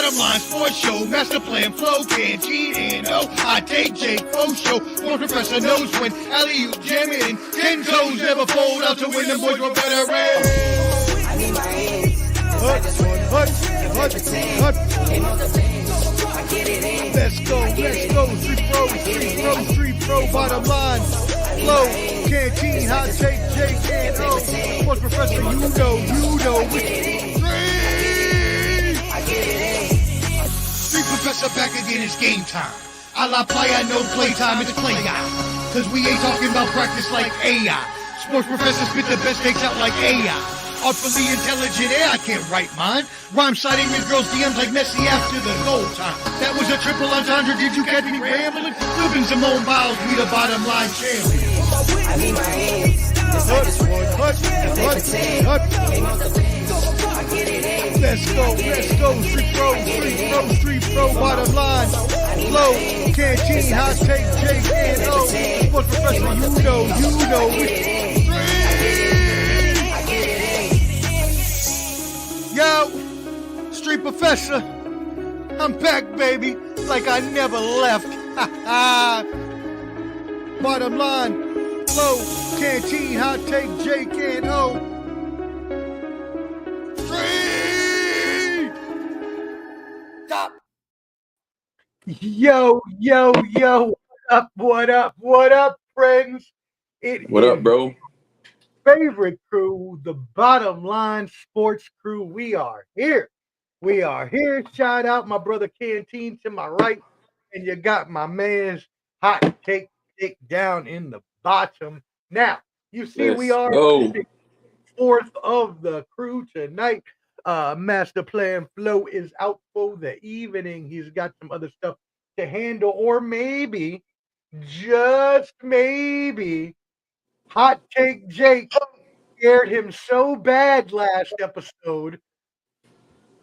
Bottom line sports show, master plan flow, canteen and I take Jake Fo show. Sports professor knows when alley-oop jamming and 10 toes never fold out to win. Them boys were better ran. I need my hands. I just want to Let's go, street pro, bottom line, flow, canteen, hot take, Jake and sports professor, you know, Street professor back again, it's game time. A la playa, no playtime, it's play guy. Cause we ain't talking about practice like AI. Sports professor spit the best takes out like AI. Artfully intelligent, I can't write mine. Rhyme citing with girls' DMs like Messi after the goal time. That was a triple entendre, did you catch me rambling? Flipping Simone Biles, we the bottom line champion. I need my hands. Let's go, street pro, bottom line, flow, canteen, hot take, Jake and sports professor, you know, Yo, street professor, I'm back, baby, like I never left. Bottom line, flow, canteen, hot take, Jake and Street. Stop. Yo, what up, friends? What up, bro? Favorite crew, the Bottom Line Sports Crew. We are here. Shout out my brother Canteen to my right, and you got my man's hot take down in the bottom. Now, you see, we are fourth of the crew tonight. Master Plan Flow is out for the evening. He's got some other stuff to handle, or maybe, just maybe, Hot Take Jake scared him so bad last episode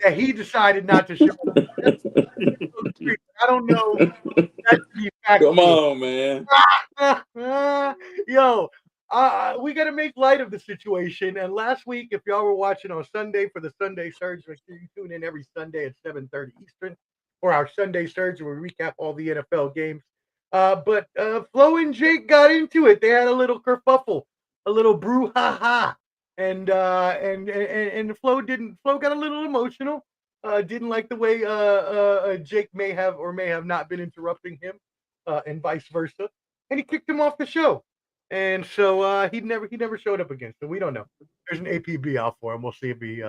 that he decided not to show up. I don't know. Come on, man. Yo, we got to make light of the situation. And last week, if y'all were watching on Sunday for the Sunday Surge, make sure you tune in every Sunday at 7:30 Eastern for our Sunday Surge, where we recap all the NFL games. But Flo and Jake got into it. They had a little kerfuffle, a little brouhaha, and Flo got a little emotional. Didn't like the way Jake may have or may have not been interrupting him, and vice versa, and he kicked him off the show. And so he never showed up again. So we don't know. There's an APB out for him. We'll see if he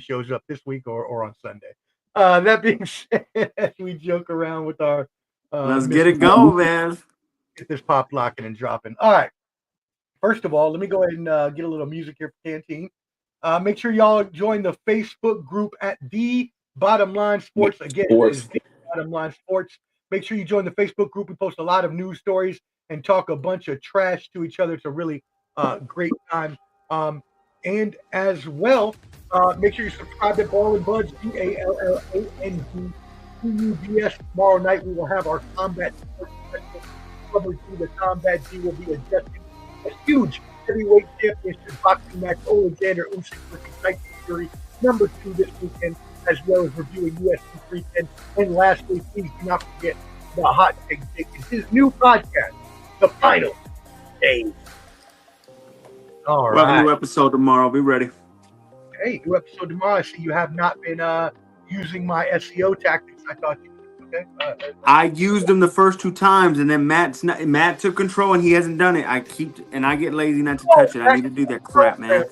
shows up this week or on Sunday. That being said, we joke around with our. Let's get it going, man. Get this pop locking and dropping. All right. First of all, let me go ahead and get a little music here for Canteen. Make sure y'all join the Facebook group at The Bottom Line Sports. Again, it's The Bottom Line Sports. Make sure you join the Facebook group. We post a lot of news stories and talk a bunch of trash to each other. It's a really great time. And as well, make sure you subscribe to Ball and Buds, BALLAND. UBS. Tomorrow night we will have our combat sports special. Number 2, the combat G will be adjusting a huge heavyweight championship boxing match, Alexander Usyk versus Tyson Fury. Number 2 this weekend, as well as reviewing UFC 310. And lastly, please do not forget the Hot Take Jake and his new podcast, The Final Days. All right. We'll have a new episode tomorrow. Be ready. Hey, new episode tomorrow. I see you have not been using my SEO tactics. I thought you okay. I used them the first 2 times, and then Matt took control, and he hasn't done it. I get lazy not to touch it. I need to do that crap, man.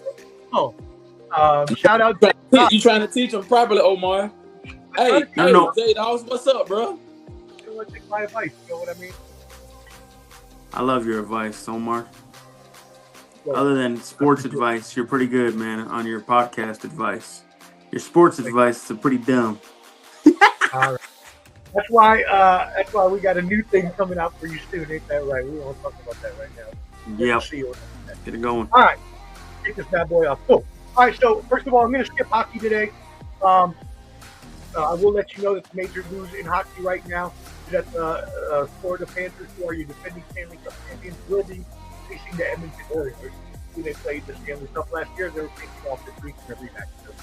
Shout out. You trying to teach him properly, Omar? Hey, J Dogs, what's up, bro? You want to take my advice? You know what I mean? I love your advice, Omar. Other than sports advice, you're pretty good, man, on your podcast advice. Your sports advice is pretty dumb. All right. That's why we got a new thing coming out for you soon, ain't that right? We won't talk about that right now. Yep. Get it going. All right. Take this bad boy off. Cool. All right, so first of all, I'm going to skip hockey today. I will let you know that the major news in hockey right now is that the Florida Panthers, who are your defending Stanley Cup champions, will be facing the Edmonton Oilers, who they played the Stanley Cup last year. They were facing off this week in every match. So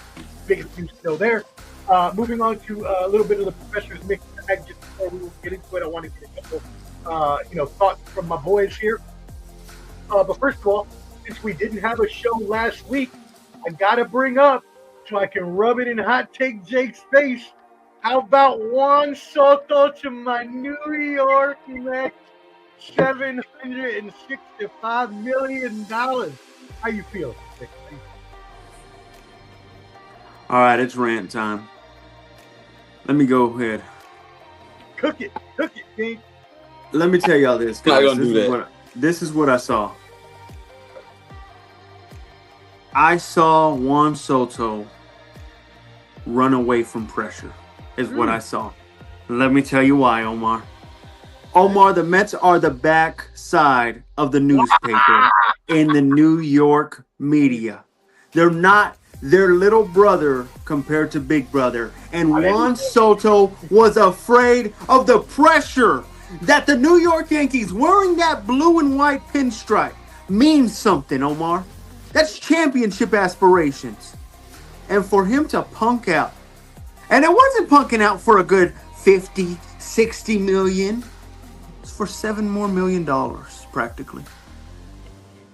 biggest news still there. Moving on to a little bit of the professor's mix bag. Just before we will get into it, I want to get a couple, thoughts from my boys here. But first of all, since we didn't have a show last week, I gotta bring up so I can rub it in Hot Take Jake's face. How about Juan Soto to my New York Mets? $765 million. How you feel? All right, it's rant time. Let me go ahead. Cook it, King. Let me tell y'all this, guys. Not gonna do that. This is what I saw. I saw Juan Soto run away from pressure, is what I saw. Let me tell you why, Omar. Omar, the Mets are the backside of the newspaper in the New York media. They're not their little brother compared to Big Brother. And Juan Soto was afraid of the pressure that the New York Yankees wearing that blue and white pinstripe means something, Omar. That's championship aspirations. And for him to punk out, and it wasn't punking out for a good 50, 60 million. It's for $7 more million, practically.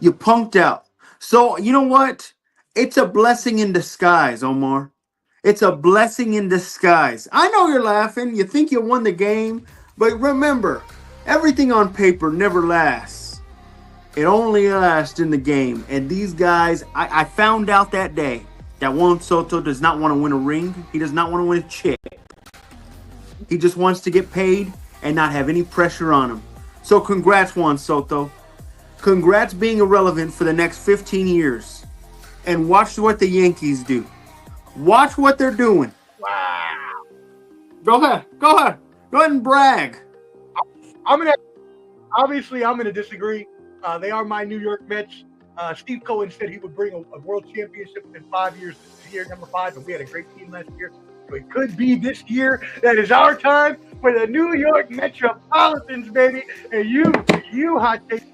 You punked out. So, you know what? It's a blessing in disguise, Omar. It's a blessing in disguise. I know you're laughing. You think you won the game. But remember, everything on paper never lasts. It only lasts in the game. And these guys, I found out that day that Juan Soto does not want to win a ring. He does not want to win a chip. He just wants to get paid and not have any pressure on him. So congrats, Juan Soto. Congrats being irrelevant for the next 15 years. And watch what the Yankees do. Watch what they're doing. Wow. Go ahead. Go ahead and brag. I'm gonna disagree. They are my New York Mets. Steve Cohen said he would bring a world championship within 5 years. This is year number 5, and we had a great team last year. So it could be this year. That is our time for the New York Metropolitans, baby. And you Hot Take,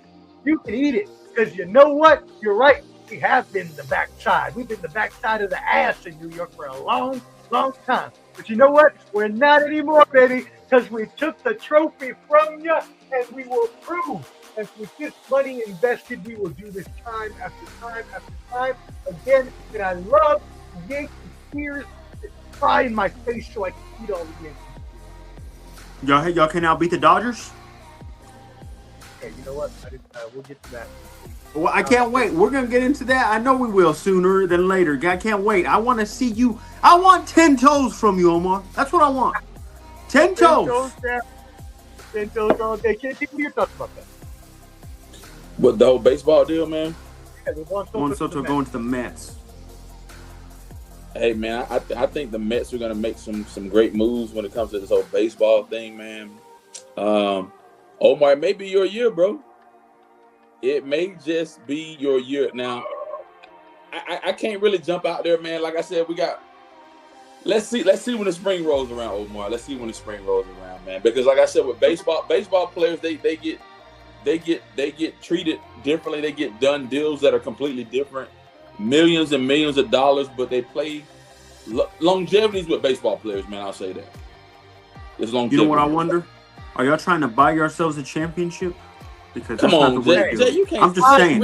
you can eat it. Because you know what? You're right. We have been the backside. We've been the backside of the ass in New York for a long, long time. But you know what? We're not anymore, baby, because we took the trophy from you, and we will prove that with this money invested, we will do this time after time after time again. And I love Yankee tears that cry in my face so I can eat all the Yankees. Y'all can now beat the Dodgers? Okay, you know what? We'll get to that. Well, I can't wait. We're going to get into that. I know we will sooner than later. I can't wait. I want to see you. I want 10 toes from you, Omar. That's what I want. 10 toes. 10 toes all day. Can't think what your thoughts about that. What, the whole baseball deal, man? Yeah, Juan Soto going to the Mets. Hey, man, I think the Mets are going to make some great moves when it comes to this whole baseball thing, man. Omar, it may be your year, bro. It may just be your year. Now, I can't really jump out there, man. Like I said, let's see when the spring rolls around, Omar. Let's see when the spring rolls around, man. Because like I said, with baseball players, they get treated differently. They get done deals that are completely different, millions and millions of dollars, but they play longevities with baseball players, man. I'll say that. There's longevity. You know what I wonder? Are y'all trying to buy yourselves a championship? Because come on, Jay, you can't. I'm just saying.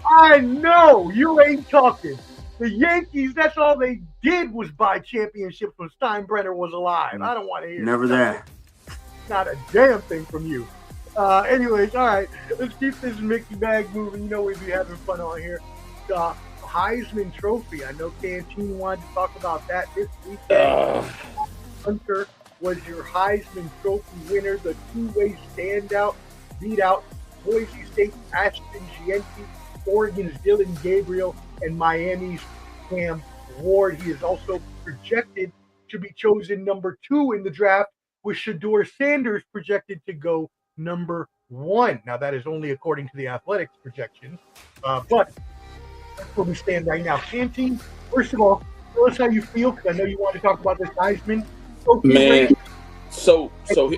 I know you ain't talking. The Yankees, that's all they did was buy championships when Steinbrenner was alive. I don't want to hear never that. Not a damn thing from you. Anyways, all right, let's keep this Mickey bag moving. You know we be having fun on here. The Heisman Trophy. I know Canteen wanted to talk about that this weekend. Hunter was your Heisman Trophy winner, the two-way standout. Beat out Boise State's Ashton Gianti, Oregon's Dylan Gabriel, and Miami's Cam Ward. He is also projected to be chosen number 2 in the draft, with Shedeur Sanders projected to go number 1. Now, that is only according to the Athletics projections, but that's where we stand right now. Canteen, first of all, tell us how you feel, because I know you want to talk about this Heisman Trophy. Man,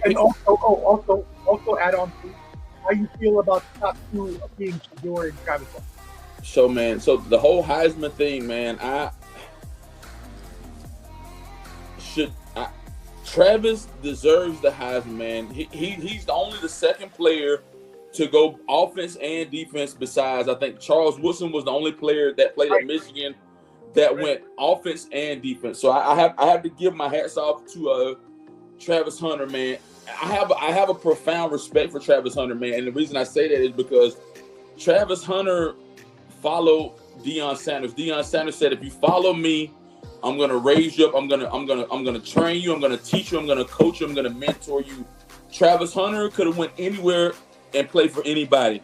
and also add on to how you feel about the top 2 of being Shedeur and Travis Hunter. So, man, the whole Heisman thing, man, Travis deserves the Heisman, man. He's only the second player to go offense and defense. Besides, I think Charles Woodson was the only player that played at Michigan that went offense and defense. So I have to give my hats off to Travis Hunter, man. I have a profound respect for Travis Hunter, man, and the reason I say that is because Travis Hunter followed Deion Sanders. Deion Sanders said, "If you follow me, I'm gonna raise you up. I'm gonna train you. I'm gonna teach you. I'm gonna coach you. I'm gonna mentor you." Travis Hunter could have went anywhere and played for anybody,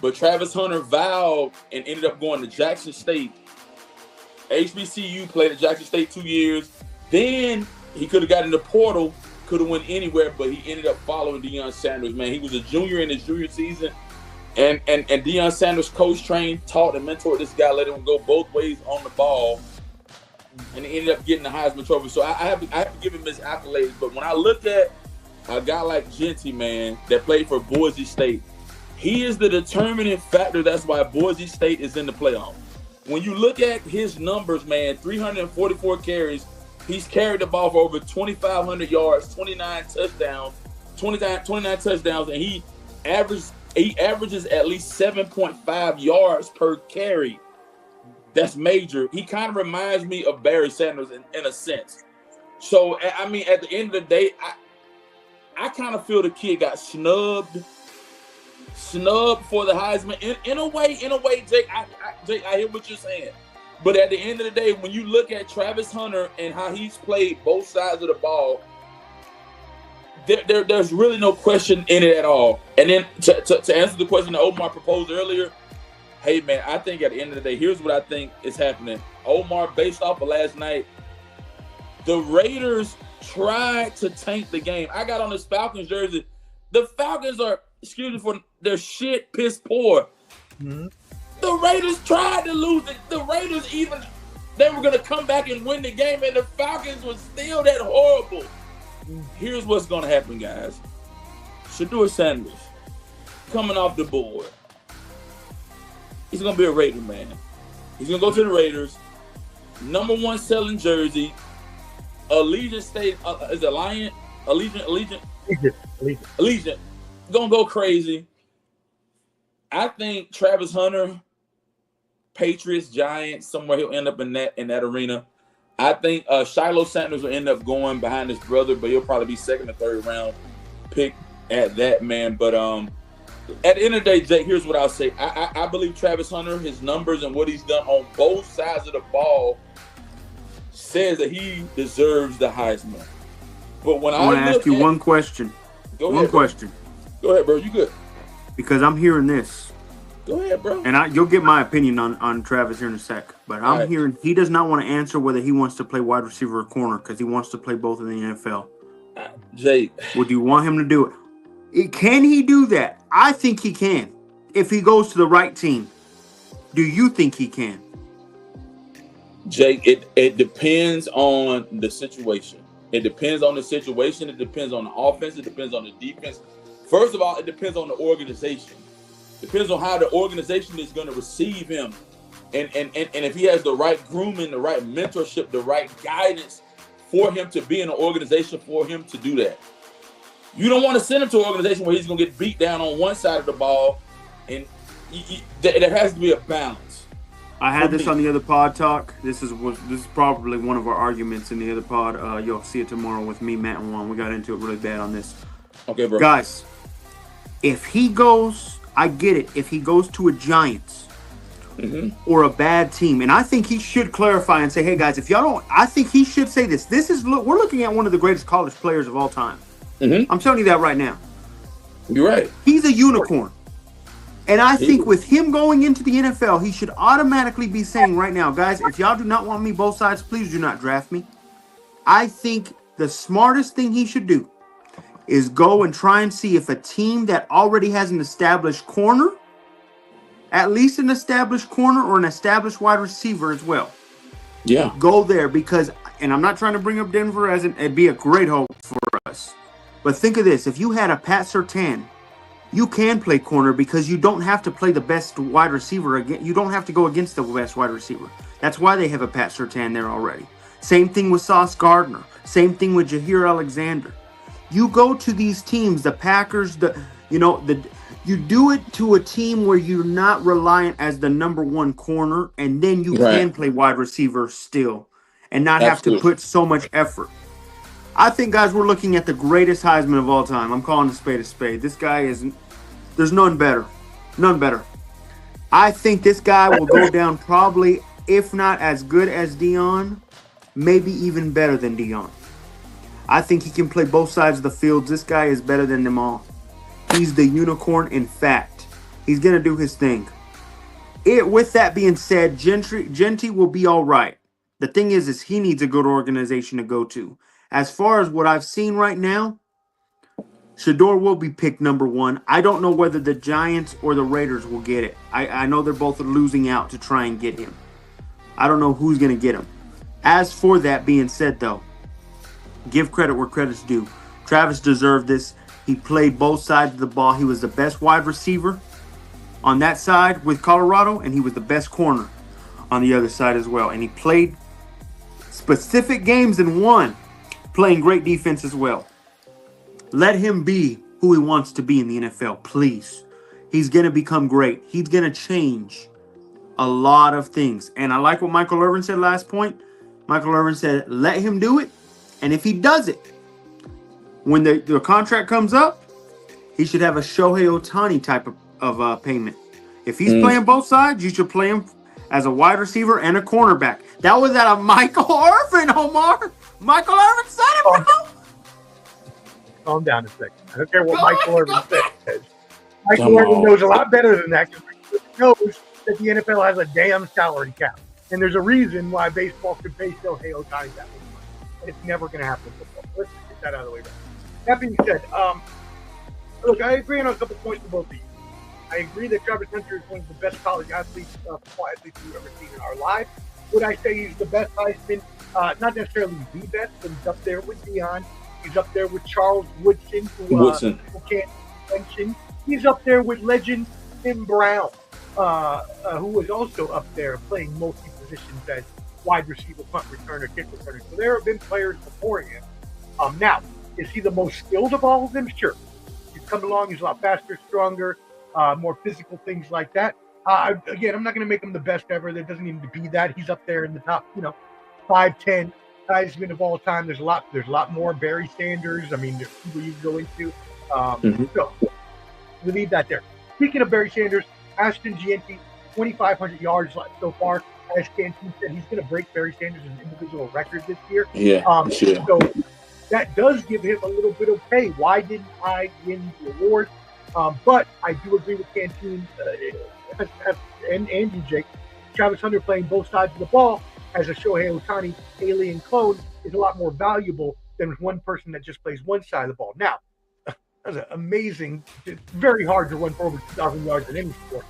but Travis Hunter vowed and ended up going to Jackson State. HBCU, played at Jackson State 2 years. Then he could have got in the portal, could have went anywhere, but he ended up following Deion Sanders, man. He was a junior in his junior season, and Deion Sanders coach, trained, taught, and mentored this guy, let him go both ways on the ball, and he ended up getting the Heisman Trophy. So I have to give him his accolades. But when I look at a guy like Genty, man, that played for Boise State, he is the determining factor. That's why Boise State is in the playoff. When you look at his numbers, man, 344 carries, he's carried the ball for over 2,500 yards, 29 touchdowns, and he averages at least 7.5 yards per carry. That's major. He kind of reminds me of Barry Sanders in a sense. So, I mean, at the end of the day, I kind of feel the kid got snubbed for the Heisman. In a way, Jake, I hear what you're saying. But at the end of the day, when you look at Travis Hunter and how he's played both sides of the ball, there's really no question in it at all. And then to answer the question that Omar proposed earlier, hey, man, I think at the end of the day, here's what I think is happening. Omar, based off of last night, the Raiders tried to tank the game. I got on this Falcons jersey. The Falcons are, excuse me for their shit, piss poor. Mm-hmm. The Raiders tried to lose it. The Raiders they were going to come back and win the game, and the Falcons were still that horrible. Here's what's going to happen, guys. Shedeur Sanders coming off the board. He's going to be a Raider, man. He's going to go to the Raiders. Number one selling jersey. Allegiant State, is it Alliant? Allegiant. Gonna go crazy. I think Travis Hunter, Patriots, Giants, somewhere he'll end up in that arena. I think Shiloh Sanders will end up going behind his brother, but he'll probably be second or third round pick at that, man. But at the end of the day, Jake, here's what I'll say. I believe Travis Hunter, his numbers and what he's done on both sides of the ball says that he deserves the Heisman. But when I want to ask you one question. Go ahead, bro. You good? Because I'm hearing this. Go ahead, bro. And you'll get my opinion on Travis here in a sec. But I'm hearing he does not want to answer whether he wants to play wide receiver or corner because he wants to play both in the NFL. Jake. Would you want him to do it? Can he do that? I think he can. If he goes to the right team. Do you think he can? Jake, it depends on the situation. It depends on the situation. It depends on the offense. It depends on the defense. First of all, it depends on the organization. It depends on how the organization is going to receive him. And if he has the right grooming, the right mentorship, the right guidance for him to be in an organization, for him to do that. You don't want to send him to an organization where he's going to get beat down on one side of the ball. And there has to be a balance. I had this on the other pod talk. This is probably one of our arguments in the other pod. You'll see it tomorrow with me, Matt, and Juan. We got into it really bad on this. Okay, bro. Guys, if he goes, I get it. If he goes to a Giants or a bad team, and I think he should clarify and say, hey, guys, if y'all don't, I think he should say this. We're looking at one of the greatest college players of all time. I'm telling you that right now. You're right. He's a unicorn. And I think with him going into the NFL, he should automatically be saying right now, guys, if y'all do not want me both sides, please do not draft me. I think the smartest thing he should do is go and try and see if a team that already has an established corner, at least an established corner or an established wide receiver as well. Yeah. Go there because, and I'm not trying to bring up Denver as it'd be a great hope for us. But think of this. If you had a Pat Surtain, you can play corner because you don't have to play the best wide receiver again. You don't have to go against the best wide receiver. That's why they have a Pat Surtain there already. Same thing with Sauce Gardner. Same thing with Jaheir Alexander. You go to these teams, the Packers, you do it to a team where you're not reliant as the number one corner, and then you Right. can play wide receiver still and not have to Absolutely. put so much effort. I think, guys, we're looking at the greatest Heisman of all time. I'm calling a spade a spade. This guy is, there's none better. None better. I think this guy will go down probably, if not as good as Deion, maybe even better than Deion. I think he can play both sides of the field. This guy is better than them all. He's the unicorn in fact. He's going to do his thing. With that being said, Genty will be all right. The thing is he needs a good organization to go to. As far as what I've seen right now, Shador will be picked number one. I don't know whether the Giants or the Raiders will get it. I know they're both losing out to try and get him. I don't know who's going to get him. As for that being said, though, give credit where credit's due. Travis deserved this. He played both sides of the ball. He was the best wide receiver on that side with Colorado, and he was the best corner on the other side as well. And he played specific games and won, playing great defense as well. Let him be who he wants to be in the NFL, please. He's going to become great. He's going to change a lot of things. And I like what Michael Irvin said last point. Michael Irvin said, let him do it. And if he does it, when the contract comes up, he should have a Shohei Ohtani type of payment. If he's playing both sides, you should play him as a wide receiver and a cornerback. That was out of Michael Irvin, Omar. Michael Irvin said it, bro. Calm down a second. I don't care what Michael Irvin says. Michael Irvin knows a lot better than that because he knows that the NFL has a damn salary cap. And there's a reason why baseball could pay Shohei Ohtani that much money. And it's never going to happen in football. Let's get that out of the way. That being said, look, I agree on a couple points with both of you. I agree that Travis Hunter is one of the best college athletes, football athletes we've ever seen in our lives. Would I say he's the best Heisman? Not necessarily the best, but he's up there with Deion. He's up there with Charles Woodson, who can't mention. He's up there with legend Tim Brown, who was also up there playing multi-positions as wide receiver, punt returner, kick returner. So there have been players before him. Now, is he the most skilled of all of them? Sure. He's come along. He's a lot faster, stronger, more physical, things like that. Again, I'm not going to make him the best ever. There doesn't need to be that. He's up there in the top, 5-10 Heisman of all time. There's a lot more. Barry Sanders. I mean, there's people you can go into. So we leave that there. Speaking of Barry Sanders, Ashton Gianti, 2,500 yards so far. As Canteen said, he's going to break Barry Sanders' individual record this year. Yeah, sure. So that does give him a little bit of, hey, why didn't I win the award? But I do agree with Canteen and you, Jake. Travis Hunter playing both sides of the ball as a Shohei Ohtani alien clone is a lot more valuable than one person that just plays one side of the ball. Now, that's amazing. It's very hard to run for over 2,000 yards in any sport,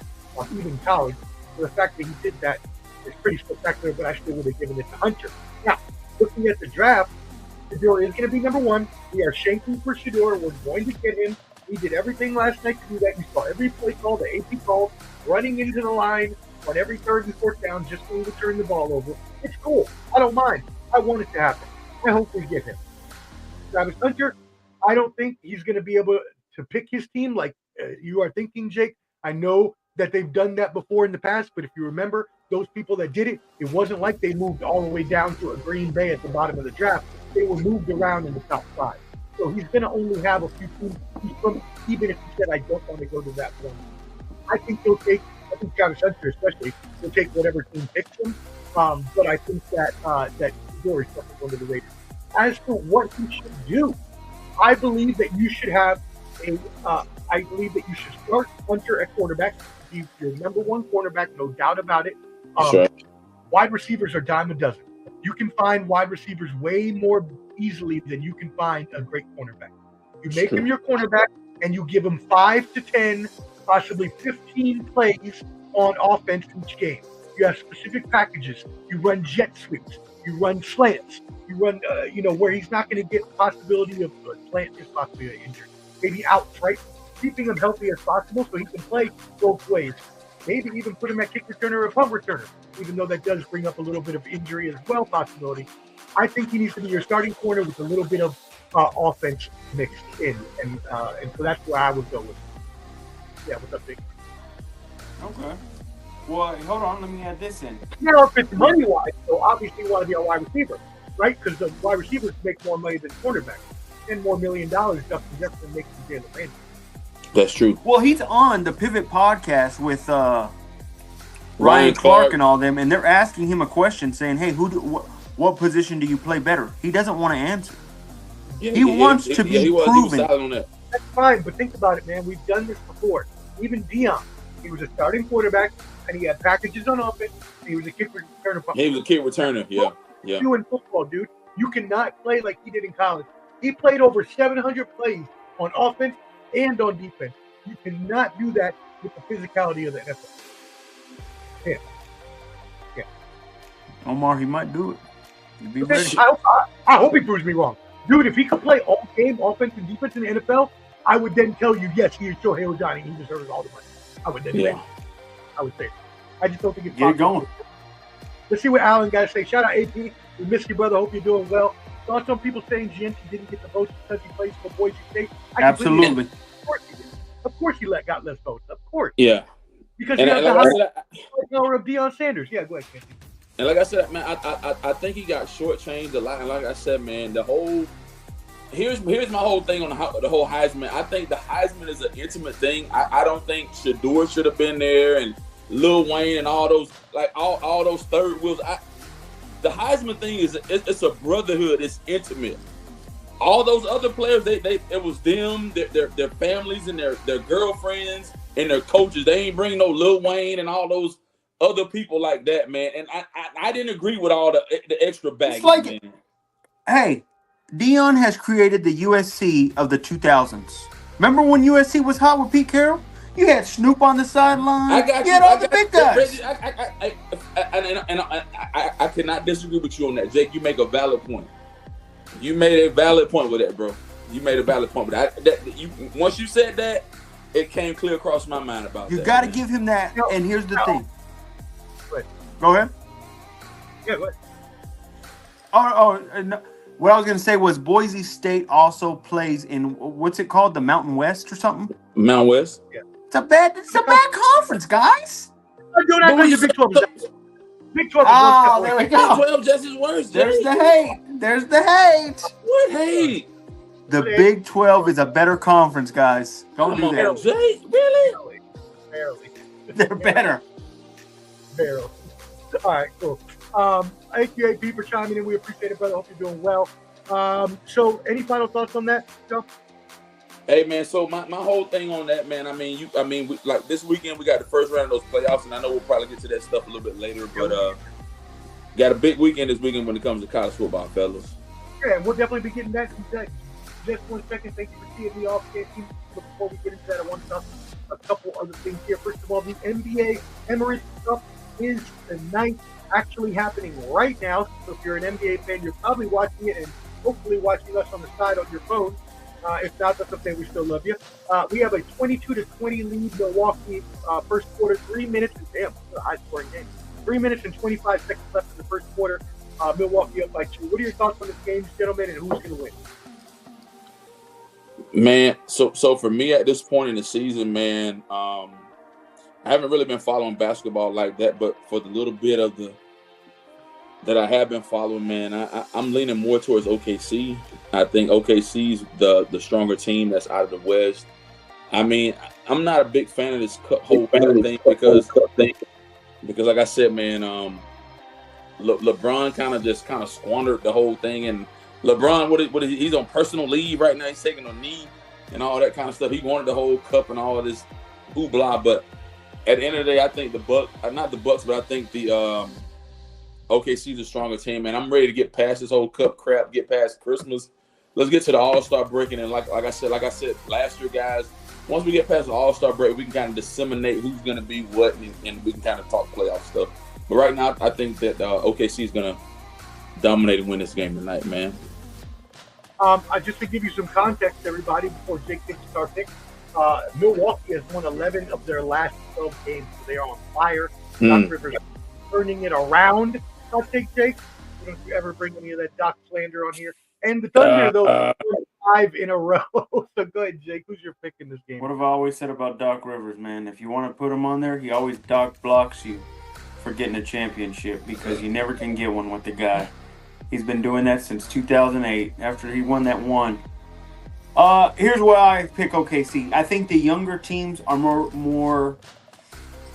even college. So the fact that he did that is pretty spectacular, but I still would have given it to Hunter. Now, looking at the draft, Shador is going to be number one. We are shanking for Shador. We're going to get him. We did everything last night to do that. You saw every play call, the AP call, running into the line on every third and fourth down just so we would turn the ball over. It's cool. I don't mind. I want it to happen. I hope we get him. Travis Hunter, I don't think he's going to be able to pick his team like you are thinking, Jake. I know that they've done that before in the past, but if you remember, those people that did it, it wasn't like they moved all the way down to a Green Bay at the bottom of the draft. They were moved around in the top five. So he's going to only have a few teams, even if he said, I don't want to go to that one. I think Travis Hunter especially, will take whatever team picks him. But I think that Shador is definitely one of the Raiders. As for what he should do, I believe that you should have I believe that you should start Hunter at quarterback. He's your number one cornerback, no doubt about it. Sure. Wide receivers are dime a dozen. You can find wide receivers way more easily than you can find a great cornerback. You make him your cornerback, and you give him 5 to 10, possibly 15 plays on offense each game. You have specific packages. You run jet sweeps. You run slants. You run, where he's not going to get the possibility of slant is possibly an injury. Maybe outs, right? Keeping him healthy as possible so he can play both ways. Maybe even put him at kick returner or punt returner. even though that does bring up a little bit of injury as well, possibility. I think he needs to be your starting corner with a little bit of offense mixed in, and so that's where I would go with. Yeah, what's up, Big? Okay. Well, hold on. Let me add this in. Now, if it's money wise, so obviously you want to be a wide receiver, right? Because the wide receivers make more money than quarterbacks. $10 more million, Justin Jefferson makes from Jalen Ramsey. That's true. Well, he's on the Pivot podcast with Ryan Clark and all them, and they're asking him a question, saying, "Hey, what position do you play better?" He doesn't want to answer. Yeah, he wants to be proven. He was solid on that. That's fine, but think about it, man. We've done this before. Even Dion, he was a starting quarterback, and he had packages on offense. And he was a kick returner. He was a kick returner. Yeah. You in football, dude, you cannot play like he did in college. He played over 700 plays on offense and on defense. You cannot do that with the physicality of the NFL. Yeah. Omar, he might do it. He'd be ready. I hope he proves me wrong. Dude, if he could play all game, offense and defense in the NFL, I would then tell you, yes, he is Shohei Ohtani. He deserves all the money. I would then say it. I would say it. I just don't think it's possible. Get it going. Let's see what Alan got to say. Shout out AP. We missed you, brother. Hope you're doing well. Saw some people saying Gianti didn't get the votes because he plays for Boise State. Absolutely. Of course he did. Of course he got less votes. Of course. Yeah. Because he has the highest power of Deion Sanders. Yeah, go ahead, Gianti. And like I said, man, I think he got shortchanged a lot. And like I said, man, the whole here's my whole thing on the whole Heisman. I think the Heisman is an intimate thing. I don't think Shador should have been there and Lil Wayne and all those all those third wheels. The Heisman thing it's a brotherhood. It's intimate. All those other players, it was them, their families and their girlfriends and their coaches. They ain't bring no Lil Wayne and all those other people like that, man. And I didn't agree with all the extra baggage, man. Hey, Deion has created the USC of the 2000s. Remember when USC was hot with Pete Carroll? You had Snoop on the sideline. I got you. Had all the big guys. I cannot disagree with you on that, Jake. You make a valid point. You made a valid point with that, bro. You made a valid point with that. Once you said that, it came clear across my mind about that. You got to give him that. And here's the thing. Go ahead. Yeah, go ahead. No. What I was going to say was Boise State also plays in, what's it called? The Mountain West or something? Mountain West? Yeah. It's a bad conference, guys. Don't act like the Big 12 is Big 12 is oh, there we go. Big 12 just as worse. There's the hate. There's the hate. What hate? The Big 12 is a better conference, guys. Don't do that. Jake, really? Barely. They're better. Barely. All right, cool. Thank you, AP, for chiming in. We appreciate it, brother. Hope you're doing well. So any final thoughts on that, Joe? Hey, man, so my whole thing on that, man, like this weekend we got the first round of those playoffs, and I know we'll probably get to that stuff a little bit later, but got a big weekend this weekend when it comes to college football, fellas. Yeah, we'll definitely be getting that. Just 1 second. Thank you for seeing me off, Canteen. Before we get into that, I want to talk a couple other things here. First of all, the NBA Emirates Cup is tonight, actually happening right now. So if you're an NBA fan, you're probably watching it and hopefully watching us on the side on your phone. If not, that's okay. We still love you. We have a 22-20 lead, Milwaukee. First quarter, 3 minutes. Damn, a high-scoring game. 3 minutes and 25 seconds left in the first quarter. Milwaukee up by 2. What are your thoughts on this game, gentlemen, and who's going to win? Man, so for me at this point in the season, man, I haven't really been following basketball like that, but for the little bit of that I have been following, man, I'm leaning more towards OKC. I think OKC's the stronger team that's out of the West. I mean, I'm not a big fan of this whole thing because like I said, man, LeBron kind of squandered the whole thing, and LeBron, he's on personal leave right now. He's taking a knee and all that kind of stuff. He wanted the whole cup and all of this hoopla, but at the end of the day, I think not the Bucks, but I think the OKC's a stronger team, and I'm ready to get past this whole cup crap, get past Christmas. Let's get to the All-Star break, and like I said last year, guys, once we get past the All-Star break, we can kind of disseminate who's going to be what, and we can kind of talk playoff stuff. But right now, I think that OKC is going to dominate and win this game tonight, man. Just to give you some context, everybody, before Jake takes our pick, Milwaukee has won 11 of their last 12 games, so they are on fire. Doc Rivers turning it around. I'll take Jake. Don't you ever bring any of that Doc slander on here. And the Thunder, though, 5 in a row. So go ahead, Jake. Who's your pick in this game? What have I always said about Doc Rivers, man? If you want to put him on there, he always Doc blocks you for getting a championship because you never can get one with the guy. He's been doing that since 2008 after he won that one. Here's why I pick OKC. I think the younger teams are more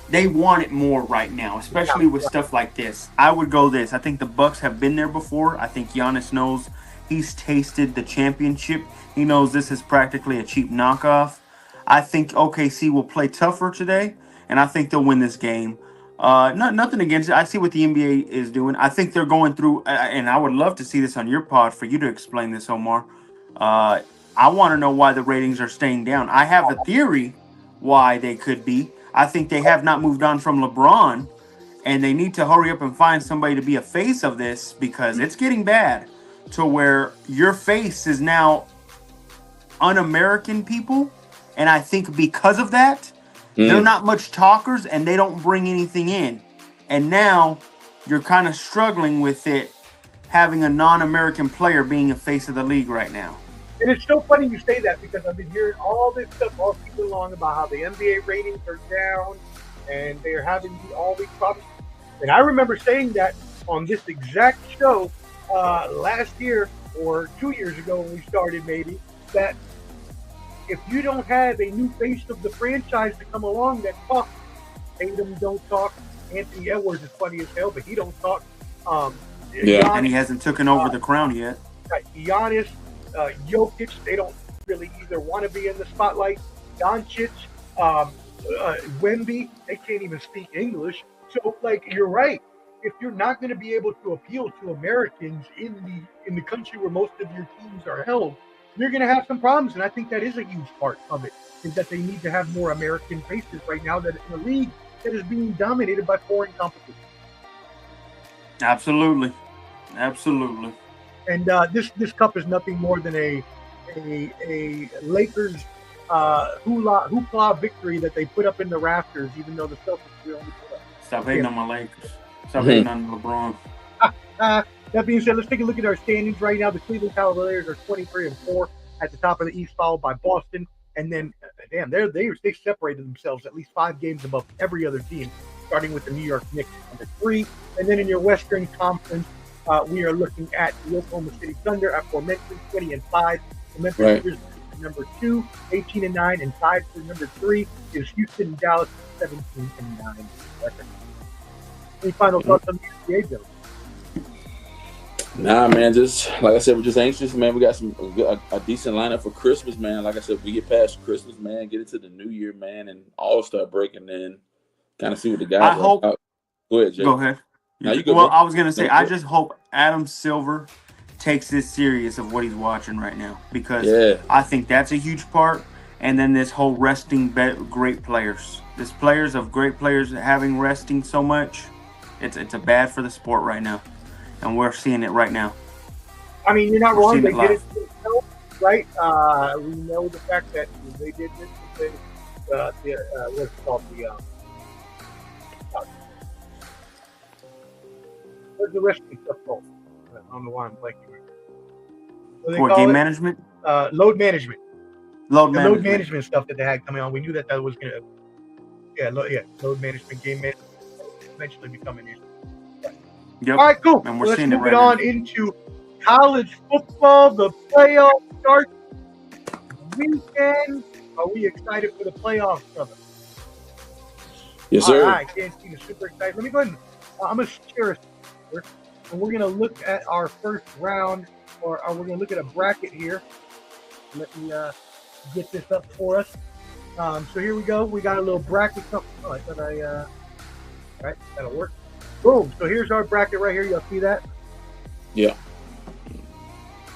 they want it more right now, especially with stuff like this. I would go this. I think the Bucks have been there before. I think Giannis knows he's tasted the championship. He knows this is practically a cheap knockoff. I think OKC will play tougher today, and I think they'll win this game. Nothing against it. I see what the NBA is doing. I think they're going through, and I would love to see this on your pod for you to explain this, Omar. I want to know why the ratings are staying down. I have a theory why they could be. I think they have not moved on from LeBron, and they need to hurry up and find somebody to be a face of this because it's getting bad to where your face is now un-American people. And I think because of that, they're not much talkers and they don't bring anything in. And now you're kind of struggling with it, having a non-American player being a face of the league right now. And it's so funny you say that because I've been hearing all this stuff all season long about how the NBA ratings are down and they're having all these problems. And I remember saying that on this exact show last year or 2 years ago when we started, maybe, that if you don't have a new face of the franchise to come along that talks, Tatum don't talk, Anthony Edwards is funny as hell, but he don't talk. Yeah, and he hasn't taken over the crown yet. Right, Giannis, Jokic, they don't really either want to be in the spotlight. Doncic, Wemby, they can't even speak English. So, like, you're right. If you're not going to be able to appeal to Americans in the country where most of your teams are held, you're going to have some problems. And I think that is a huge part of it, is that they need to have more American faces right now that in a league that is being dominated by foreign competition. Absolutely. And this cup is nothing more than a Lakers hoopla victory that they put up in the rafters, even though the Celtics only put up. Stop hating on my Lakers. Stop hating on LeBron. That being said, let's take a look at our standings right now. The Cleveland Cavaliers are 23-4 at the top of the East, followed by Boston. And then, they separated themselves at least 5 games above every other team, starting with the New York Knicks under 3. And then in your Western Conference, we are looking at the Oklahoma City Thunder, aforementioned, 20-5. The Memphis Grizzlies number 2, 18-9, and tied for number 3 is Houston and Dallas, 17-9. Any final thoughts on the NBA, Joe? Nah, man, just like I said, we're just anxious, man. We got a decent lineup for Christmas, man. Like I said, we get past Christmas, man, get into the New Year, man, and all start breaking in. Kind of see what the guys I hope. Go ahead, Jay. Go ahead. No, you go, well, bro. I was gonna say, No, I go. just hope Adam Silver takes this serious of what he's watching right now because I think that's a huge part. And then this whole resting great players, great players having resting so much, it's a bad for the sport right now, and we're seeing it right now. I mean, you're not wrong. They did it themselves, right? We know the fact that they did this. What's it called? What's the resting stuff called? I don't know why I'm blanking. For game management? Load management. Load management stuff that they had coming on. We knew that was going to, load management, game management, eventually become an issue. Yep. All right, cool. And we're Let's seeing it move right on now. into college football. The playoffs start weekend. Are we excited for the playoffs, brother? Yes, sir. All right, Canteen is super excited. Let me go ahead and I'm going to share a here, and we're going to look at our first round, or we're going to look at a bracket here. Let me get this up for us. So here we go. We got a little bracket. All right, that'll work. Boom. So here's our bracket right here. Y'all see that? Yeah.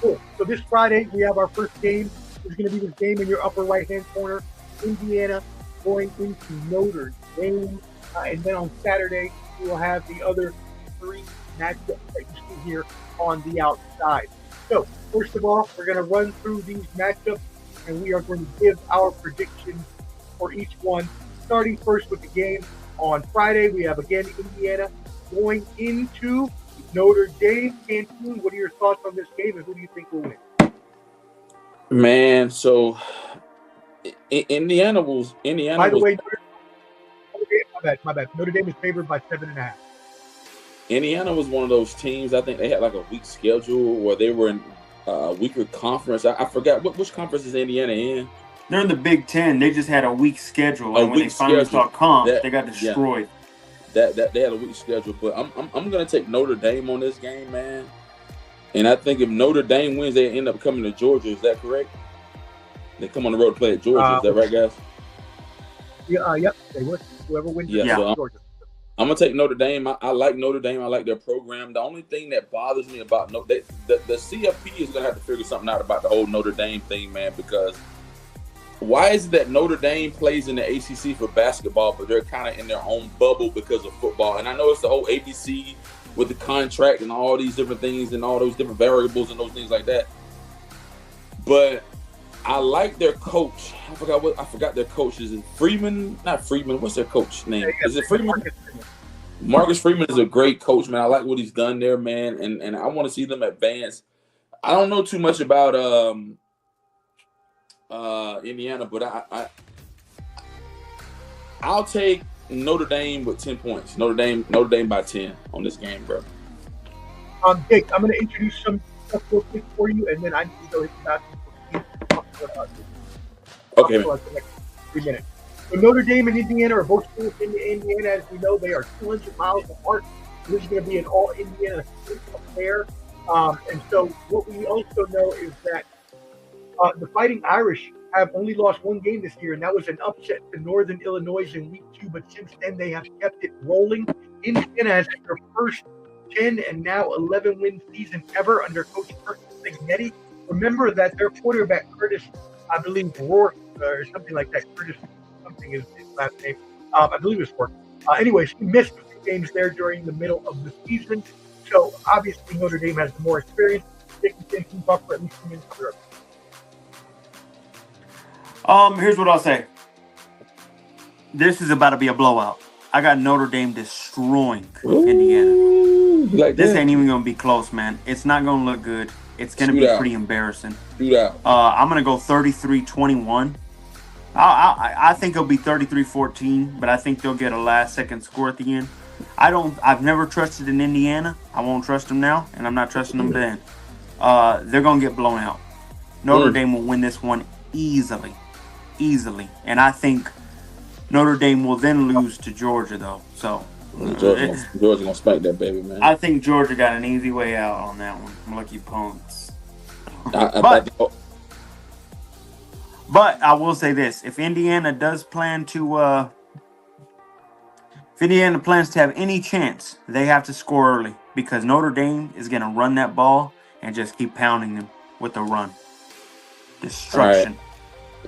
Cool. So this Friday, we have our first game. There's going to be this game in your upper right-hand corner. Indiana going into Notre Dame. And then on Saturday, we will have the other 3 matchups that you see here on the outside. So, first of all, we're going to run through these matchups, and we are going to give our predictions for each one. Starting first with the game on Friday, we have, again, Indiana going into Notre Dame. Canteen, what are your thoughts on this game, and who do you think will win? Man, so Indiana. By the way, Notre Dame, my bad. Notre Dame is favored by 7.5. Indiana was one of those teams. I think they had like a weak schedule where they were in a weaker conference. I forgot which conference is Indiana in. They're in the Big Ten. They just had a weak schedule, and when they finally saw comp, they got destroyed. That they had a weak schedule, but I'm gonna take Notre Dame on this game, man. And I think if Notre Dame wins, they end up coming to Georgia. Is that correct? They come on the road to play at Georgia. Is that right, guys? Yeah, yep, they would. Whoever wins, so Georgia. I'm gonna take Notre Dame. I like Notre Dame. I like their program. The only thing that bothers me about the CFP is gonna have to figure something out about the whole Notre Dame thing, man. Because why is it that Notre Dame plays in the ACC for basketball, but they're kind of in their own bubble because of football? And I know it's the whole ABC with the contract and all these different things and all those different variables and those things like that. But I like their coach. I forgot their coach. Is it Freeman? Not Freeman. What's their coach name? Is it Freeman? Marcus Freeman is a great coach, man. I like what he's done there, man. And I want to see them advance. I don't know too much about Indiana, but I'll take Notre Dame with 10 points. Notre Dame by 10 on this game, bro. Jake, I'm going to introduce some stuff real quick for you, and then I need to go hit the bathroom. Okay, man. For like the next 3 minutes. So Notre Dame and Indiana are both schools in Indiana. As we know, they are 200 miles apart. This is going to be an all-Indiana affair. And so what we also know is that the Fighting Irish have only lost one game this year, and that was an upset to Northern Illinois in week 2. But since then, they have kept it rolling. Indiana has their first 10 and now 11-win season ever under Coach Curtis Signetti. Remember that their quarterback, Curtis, I believe, Rourke, or something like that. Curtis, something is his last name. I believe it's Rourke. Anyways, he missed a few games there during the middle of the season. So, obviously, Notre Dame has the more experience. They can keep up for at least 2 minutes of Europe. Here's what I'll say. This is about to be a blowout. I got Notre Dame destroying Indiana. Like this ain't even going to be close, man. It's not going to look good. It's going to be pretty embarrassing. I'm going to go 33-21. I think it'll be 33-14, but I think they'll get a last-second score at the end. I've never trusted in Indiana. I won't trust them now, and I'm not trusting them then. They're going to get blown out. Notre Dame will win this one easily. And I think Notre Dame will then lose to Georgia, though. So Georgia gonna spank that baby, man. I think Georgia got an easy way out on that one. Lucky punks. But I will say this: if Indiana plans to have any chance, they have to score early because Notre Dame is gonna run that ball and just keep pounding them with the run. Destruction. Right.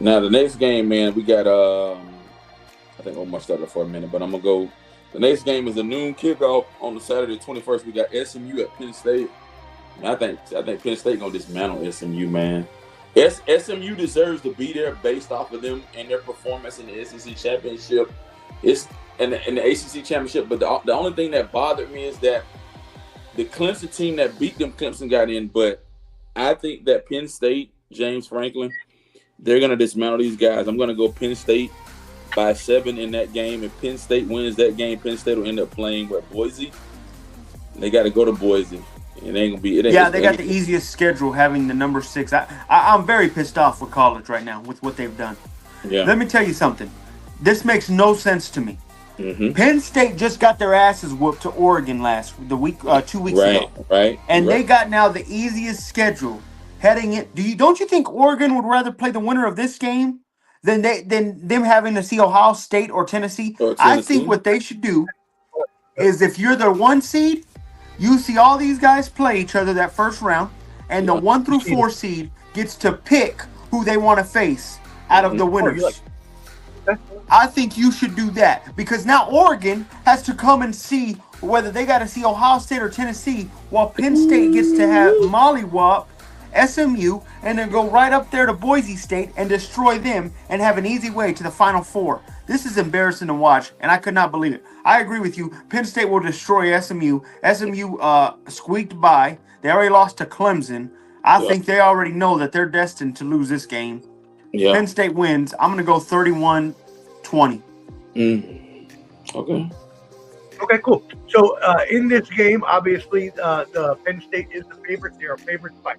Now the next game, man, we got I think Omar started for a minute, but I'm gonna go. The next game is a noon kickoff on the Saturday 21st. We got SMU at Penn State. And I think Penn State gonna dismantle SMU, man. SMU deserves to be there based off of them and their performance in the SEC championship. It's in the ACC championship. But the only thing that bothered me is that the Clemson team that beat them, Clemson got in. But I think that Penn State, James Franklin, they're gonna dismantle these guys. I'm gonna go Penn State by 7 in that game. If Penn State wins that game, Penn State will end up playing with Boise. They got to go to Boise. It ain't gonna be. They got the easiest schedule, having the number 6. I'm very pissed off with college right now with what they've done. Yeah. Let me tell you something. This makes no sense to me. Mm-hmm. Penn State just got their asses whooped to Oregon 2 weeks ago. Right. And they got now the easiest schedule heading in. Don't you think Oregon would rather play the winner of this game than them having to see Ohio State or Tennessee? I think what they should do is, if you're the 1 seed, you see all these guys play each other that first round, and the 1 through 4 seed gets to pick who they want to face out of the winners. I think you should do that, because now Oregon has to come and see whether they got to see Ohio State or Tennessee, while Penn State gets to have mollywop SMU, and then go right up there to Boise State and destroy them and have an easy way to the Final Four. This is embarrassing to watch, and I could not believe it. I agree with you. Penn State will destroy SMU. SMU squeaked by. They already lost to Clemson. I think they already know that they're destined to lose this game. Yeah. Penn State wins. I'm going to go 31-20. Okay. Okay, cool. So in this game, obviously, the Penn State is the favorite. They are favorites by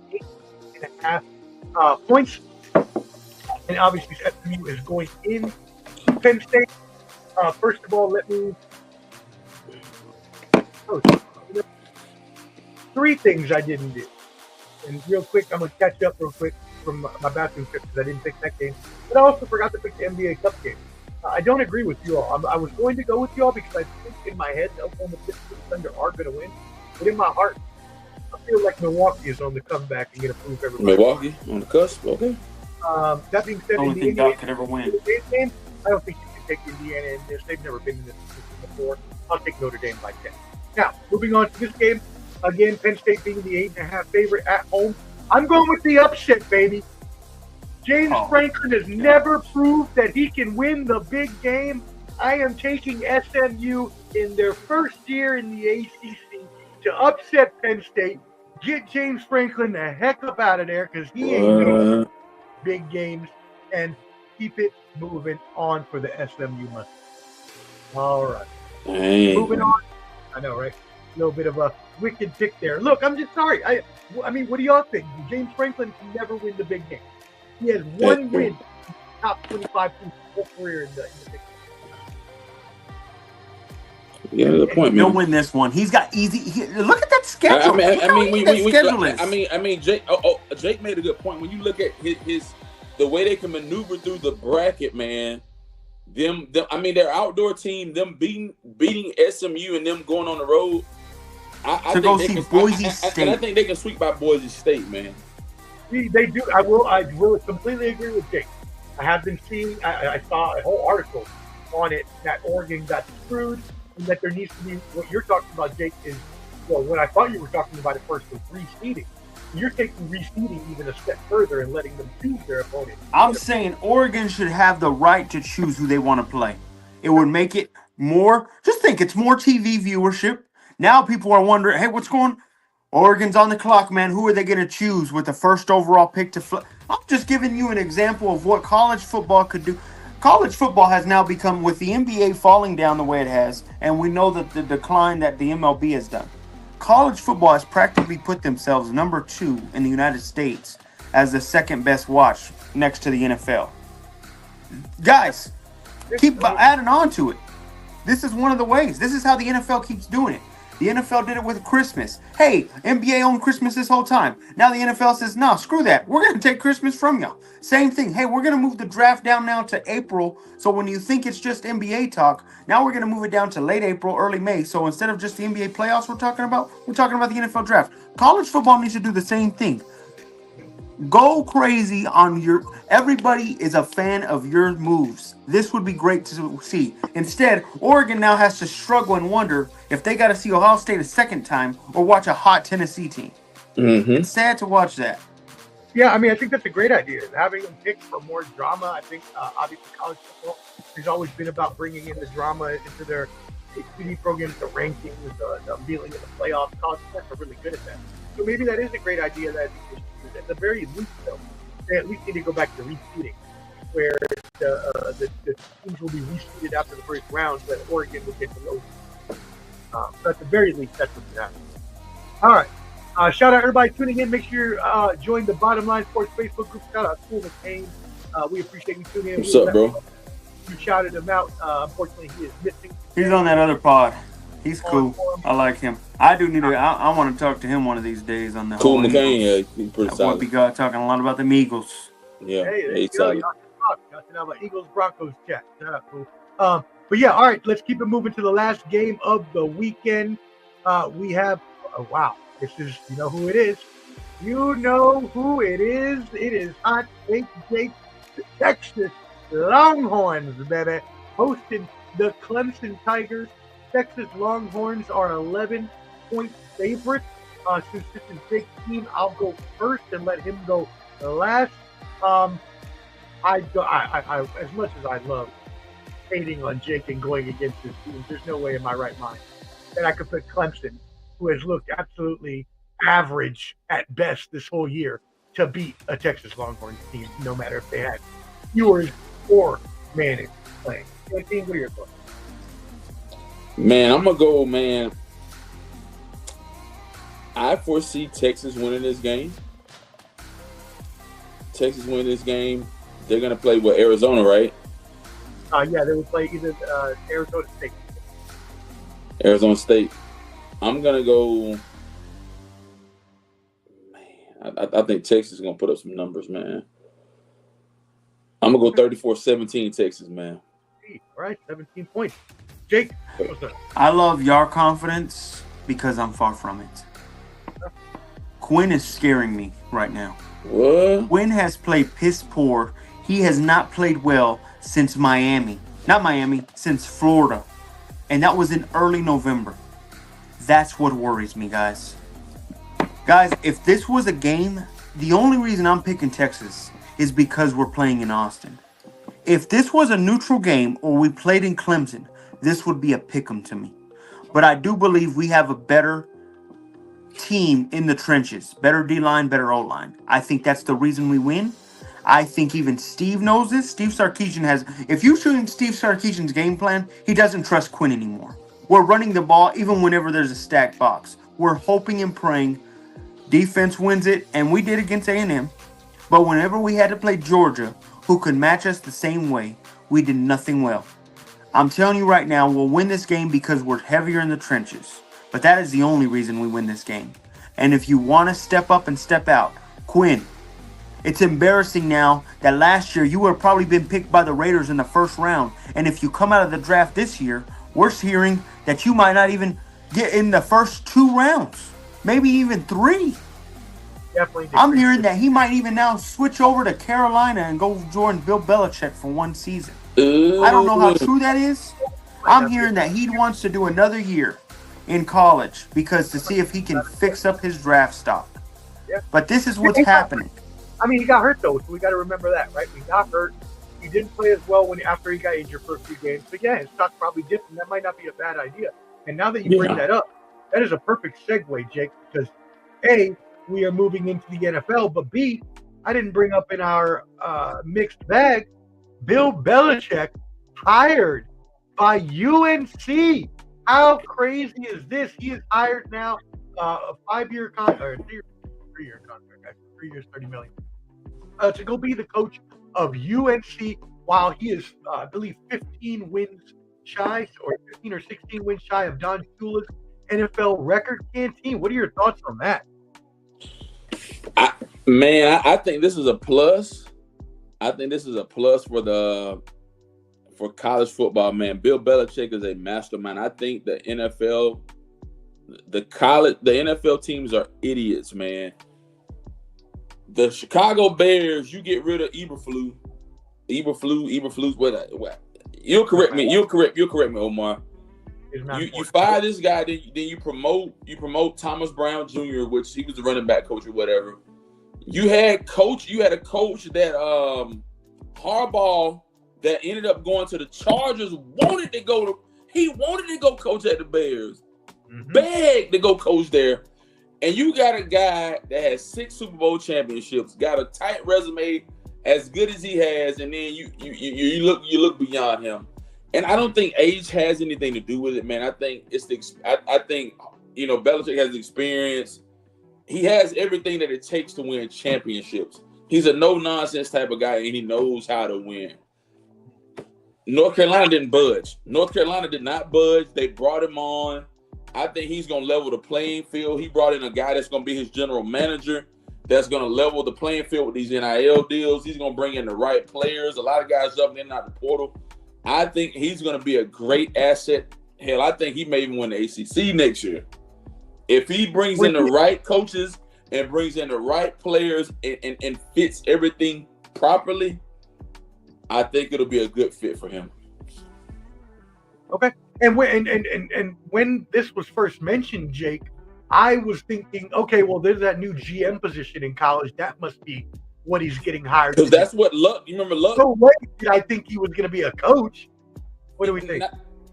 8.5 points. And obviously, SMU is going in to Penn State. First of all, let me... three things I didn't do. And real quick, I'm going to catch up real quick from my bathroom trip because I didn't pick that game. But I also forgot to pick the NBA Cup game. I don't agree with you all. I was going to go with you all because I think in my head Oklahoma City Thunder are going to win. But in my heart, I feel like Milwaukee is on the comeback and going to prove everybody. Milwaukee on the cusp, okay. That being said, Only thing Doc could ever win. Game, I don't think you can take Indiana in this. They've never been in this position before. I'll take Notre Dame by 10. Now, moving on to this game. Again, Penn State being the 8.5 favorite at home. I'm going with the upset, baby. James Franklin has never proved that he can win the big game. I am taking SMU in their first year in the ACC to upset Penn State, get James Franklin the heck up out of there because he ain't winning big games, and keep it moving on for the SMU money. All right. Dang. Moving on. I know, right? A little bit of a wicked pick there. Look, I'm just sorry. I mean, what do y'all think? James Franklin can never win the big game. He has one win, top 25 in his whole career in the big game. Yeah, the point, man. He'll win this one. He's got easy. Look at that schedule. Jake made a good point. When you look at his the way they can maneuver through the bracket, man. Them. I mean, their outdoor team, them beating SMU and them going on the road. I think they can, Boise State. And I think they can sweep by Boise State, man. They do. I will completely agree with Jake. I have been seeing. I saw a whole article on it that Oregon got screwed, and that there needs to be. What you're talking about, Jake, is what I thought you were talking about at first was reseeding. You're taking reseeding even a step further and letting them choose their opponent. I'm saying Oregon should have the right to choose who they want to play. It would make it more. Just think, it's more TV viewership. Now people are wondering, hey, what's going on? Oregon's on the clock, man. Who are they going to choose with the first overall pick to flip? I'm just giving you an example of what college football could do. College football has now become, with the NBA falling down the way it has, and we know that the decline that the MLB has done. College football has practically put themselves number 2 in the United States as the second best watch next to the NFL. Guys, keep adding on to it. This is one of the ways. This is how the NFL keeps doing it. The NFL did it with Christmas. Hey, NBA owned Christmas this whole time. Now the NFL says, no, screw that. We're going to take Christmas from y'all. Same thing. Hey, we're going to move the draft down now to April. So when you think it's just NBA talk, now we're going to move it down to late April, early May. So instead of just the NBA playoffs we're talking about the NFL draft. College football needs to do the same thing. Go crazy on your... Everybody is a fan of your moves. This would be great to see. Instead, Oregon now has to struggle and wonder if they got to see Ohio State a second time or watch a hot Tennessee team. Mm-hmm. It's sad to watch that. Yeah, I mean, I think that's a great idea. Having them pick for more drama. I think, obviously, college football has always been about bringing in the drama into their TV programs, the rankings, the feeling of the playoffs. College sports are really good at that. So maybe that is a great idea that at the very least, though, they at least need to go back to reseeding, where the teams will be reseeded after the first round, but Oregon will get the low. So at the very least, that's what's happening. All right. Shout out everybody tuning in. Make sure you join the Bottom Line Sports Facebook group. Shout out Cool McCain. We appreciate you tuning in. What's up, bro? You shouted him out. Unfortunately, he is missing. He's on that other pod. He's cool. I like him. I do need to. I want to talk to him one of these days on the Cool whole McCain, Eagles. yeah, he's pretty We'll solid. be talking a lot about the Eagles. Yeah, Hey, there you he's go. solid. Y'all can talk about Eagles Broncos chat. Shout out, cool. But yeah, all right. Let's keep it moving to the last game of the weekend. We have. Oh, wow. This is. You know who it is. You know who it is. It is Hot Take Jake, the Texas Longhorns, baby, hosting the Clemson Tigers. Texas Longhorns are 11-point favorites. Since this is Jake's team, I'll go first and let him go last. As much as I love hating on Jake and going against his team, there's no way in my right mind that I could put Clemson, who has looked absolutely average at best this whole year, to beat a Texas Longhorns team, no matter if they had Ewers or Manning playing. What are your thoughts? Man, I'm gonna go, man. I foresee Texas winning this game. Texas winning this game. They're gonna play with Arizona, right? Yeah, they would play either Arizona State. Arizona State. I'm gonna go. Man, I think Texas is gonna put up some numbers, man. I'm gonna go 34-17 Texas, man. All right, 17 points. Jake, what's up? I love your confidence because I'm far from it. Quinn is scaring me right now. What? Quinn has played piss poor. He has not played well since Miami. Not Miami, since Florida. And that was in early November. That's what worries me, guys. Guys, if this was a game, the only reason I'm picking Texas is because we're playing in Austin. If this was a neutral game or we played in Clemson, this would be a pick'em to me. But I do believe we have a better team in the trenches. Better D-line, better O-line. I think that's the reason we win. I think even Steve knows this. Steve Sarkisian has... If you shoot Steve Sarkisian's game plan, he doesn't trust Quinn anymore. We're running the ball even whenever there's a stacked box. We're hoping and praying defense wins it, and we did against A&M. But whenever we had to play Georgia, who could match us the same way, we did nothing well. I'm telling you right now, we'll win this game because we're heavier in the trenches. But that is the only reason we win this game. And if you want to step up and step out, Quinn, it's embarrassing now that last year you would have probably been picked by the Raiders in the first round. And if you come out of the draft this year, we're hearing that you might not even get in the first 2 rounds. Maybe even 3. Definitely. I'm hearing that he might even now switch over to Carolina and go join Bill Belichick for 1 season. I don't know how true that is. I'm hearing that he wants to do another year in college because to see if he can fix up his draft stock. But this is what's happening. I mean, he got hurt though, so we got to remember that, right? He got hurt. He didn't play as well after he got injured first 2 games. But yeah, his stock probably dipped, and that might not be a bad idea. And now that you bring that up, that is a perfect segue, Jake, because A, we are moving into the NFL, but B, I didn't bring up in our mixed bag, Bill Belichick hired by UNC. How crazy is this? He is hired now a 5-year contract, or 3-year contract, actually, 3 years, $30 million, to go be the coach of UNC while he is, I believe, 15 wins shy, or 15 or 16 wins shy of Don Shula's NFL record. Canteen, what are your thoughts on that? I think this is a plus. I think this is a plus for college football, man. Bill Belichick is a mastermind. I think the NFL teams are idiots, man. The Chicago Bears, you get rid of Eberflus. What? You'll correct me. You'll correct me, Omar. You fire this guy, then you promote Thomas Brown Jr., which he was the running back coach or whatever. You had a coach that Harbaugh that ended up going to the Chargers wanted to go coach at the Bears. Begged to go coach there. And you got a guy that has 6 Super Bowl championships, got a tight resume as good as he has, and then you look beyond him. And I don't think age has anything to do with it, man. I think Belichick has the experience. He has everything that it takes to win championships. He's a no-nonsense type of guy, and he knows how to win. North Carolina didn't budge. North Carolina did not budge. They brought him on. I think he's going to level the playing field. He brought in a guy that's going to be his general manager that's going to level the playing field with these NIL deals. He's going to bring in the right players. A lot of guys jumping in and out the portal. I think he's going to be a great asset. Hell, I think he may even win the ACC next year. If he brings in the right coaches and brings in the right players and fits everything properly, I think it'll be a good fit for him. Okay. And when this was first mentioned, Jake, I was thinking, okay, well, there's that new GM position in college. That must be what he's getting hired. Because that's what Luck. You remember Luck? No way did I think he was going to be a coach. What do we think?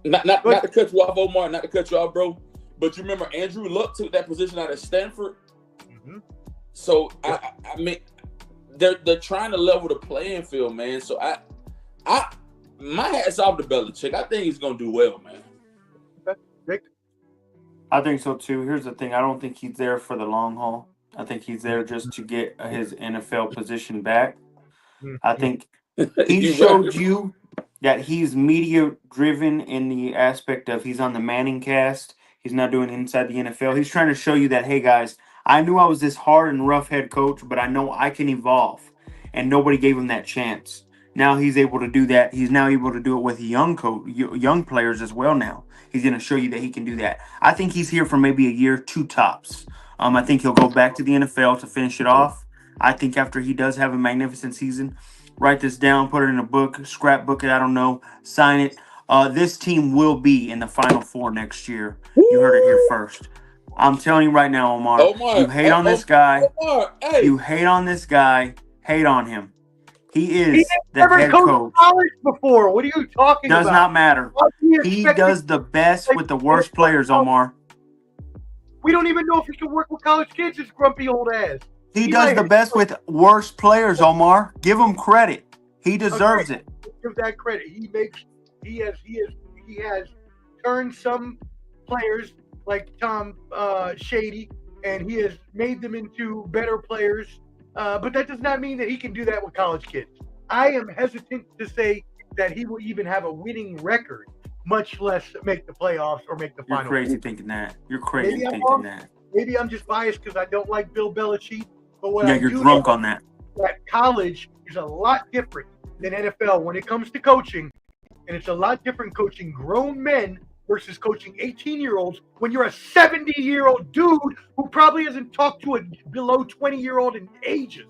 Not to cut you off, Omar. Not to cut you off, bro. But you remember Andrew Luck took that position out of Stanford. Mm-hmm. So I mean, they're trying to level the playing field, man. So my hat's off to Belichick. I think he's gonna do well, man. Rick? I think so too. Here's the thing: I don't think he's there for the long haul. I think he's there just to get his NFL position back. I think he showed you that he's media driven in the aspect of he's on the Manning cast. He's not doing inside the NFL. He's trying to show you that, hey guys, I knew I was this hard and rough head coach, but I know I can evolve. And nobody gave him that chance. Now he's able to do that. He's now able to do it with young players as well now. He's going to show you that he can do that. I think he's here for maybe a year, 2 tops. I think he'll go back to the NFL to finish it off. I think after he does have a magnificent season, write this down, put it in a book, scrapbook it, I don't know, sign it. This team will be in the Final Four next year. You heard it here first. I'm telling you right now, Omar, you hate on this guy. You hate on this guy. Hate on him. He is the head coach. College before. What are you talking about? Does not matter. He does the best with the worst players, Omar. We don't even know if he can work with college kids, his grumpy old ass. He does the best with worst players, Omar. Give him credit. He deserves it. Give that credit. He has turned some players like Tom Shady, and he has made them into better players. But that does not mean that he can do that with college kids. I am hesitant to say that he will even have a winning record, much less make the playoffs or make the final. You're crazy thinking that. You're crazy thinking that. Maybe I'm just biased because I don't like Bill Belichick. But what you're drunk on that. That college is a lot different than NFL when it comes to coaching, and it's a lot different coaching grown men versus coaching 18-year-olds when you're a 70-year-old dude who probably hasn't talked to a below 20-year-old in ages.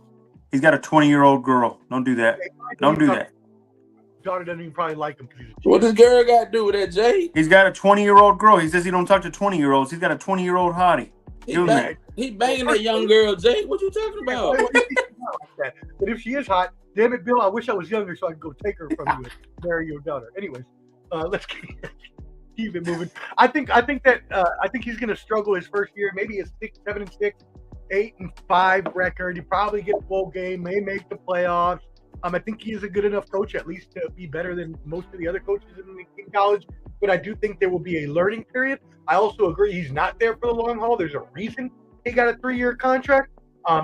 He's got a 20-year-old girl. Don't do that. Don't do that. Daughter doesn't even probably like him. What does Gary got to do with that, Jay? He's got a 20-year-old girl. He says he don't talk to 20-year-olds. He's got a 20-year-old hottie. He banging that young girl, Jay. What you talking about? But if she is hot, damn it, Bill, I wish I was younger so I could go take her from you and marry your daughter. Anyways, let's keep it moving. I think he's going to struggle his first year. Maybe a 7-6, 8-5 record. He probably get a bowl game. May make the playoffs. I think he is a good enough coach, at least to be better than most of the other coaches in college. But I do think there will be a learning period. I also agree he's not there for the long haul. There's a reason he got a 3-year contract.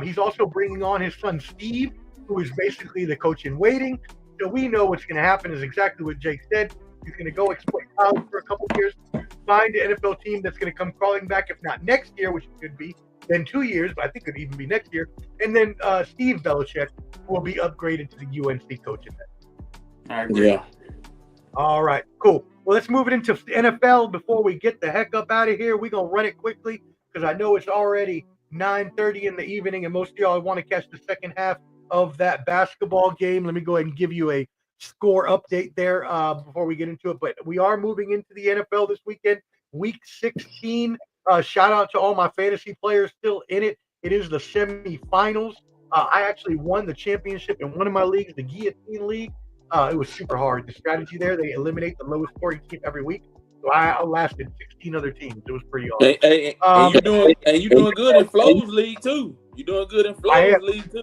He's also bringing on his son Steve, who is basically the coach in waiting. So we know what's going to happen is exactly what Jake said. He's going to go exploit college for a couple of years, find an NFL team that's going to come crawling back, if not next year, which it could be, then 2 years, but I think it could even be next year. And then Steve Belichick will be upgraded to the UNC coach in that. I agree. Yeah. All right, cool. Well, let's move it into NFL before we get the heck up out of here. We're going to run it quickly because I know it's already 9:30 in the evening, and most of y'all want to catch the second half of that basketball game. Let me go ahead and give you a score update there before we get into it. But we are moving into the NFL this weekend, Week 16. Shout out to all my fantasy players still in it. It is the semifinals. I actually won the championship in one of my leagues, the Guillotine League. It was super hard. The strategy there, they eliminate the lowest scoring team every week. So I outlasted 16 other teams. It was pretty awesome. And you doing good in Flo's league too. You're doing good in Flo's league too.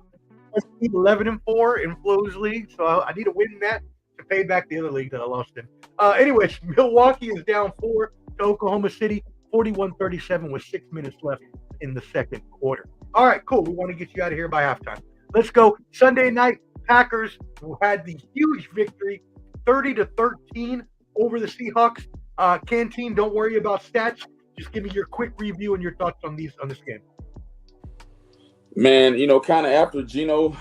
11-4 in Flo's league, so I need to win that to pay back the other league that I lost in. Anyways, Milwaukee is down 4 to Oklahoma City, 41-37 with 6 minutes left in the second quarter. All right, cool. We want to get you out of here by halftime. Let's go. Sunday night, Packers who had the huge victory, 30-13 over the Seahawks. Canteen, don't worry about stats. Just give me your quick review and your thoughts on this game. Man, kind of after Gino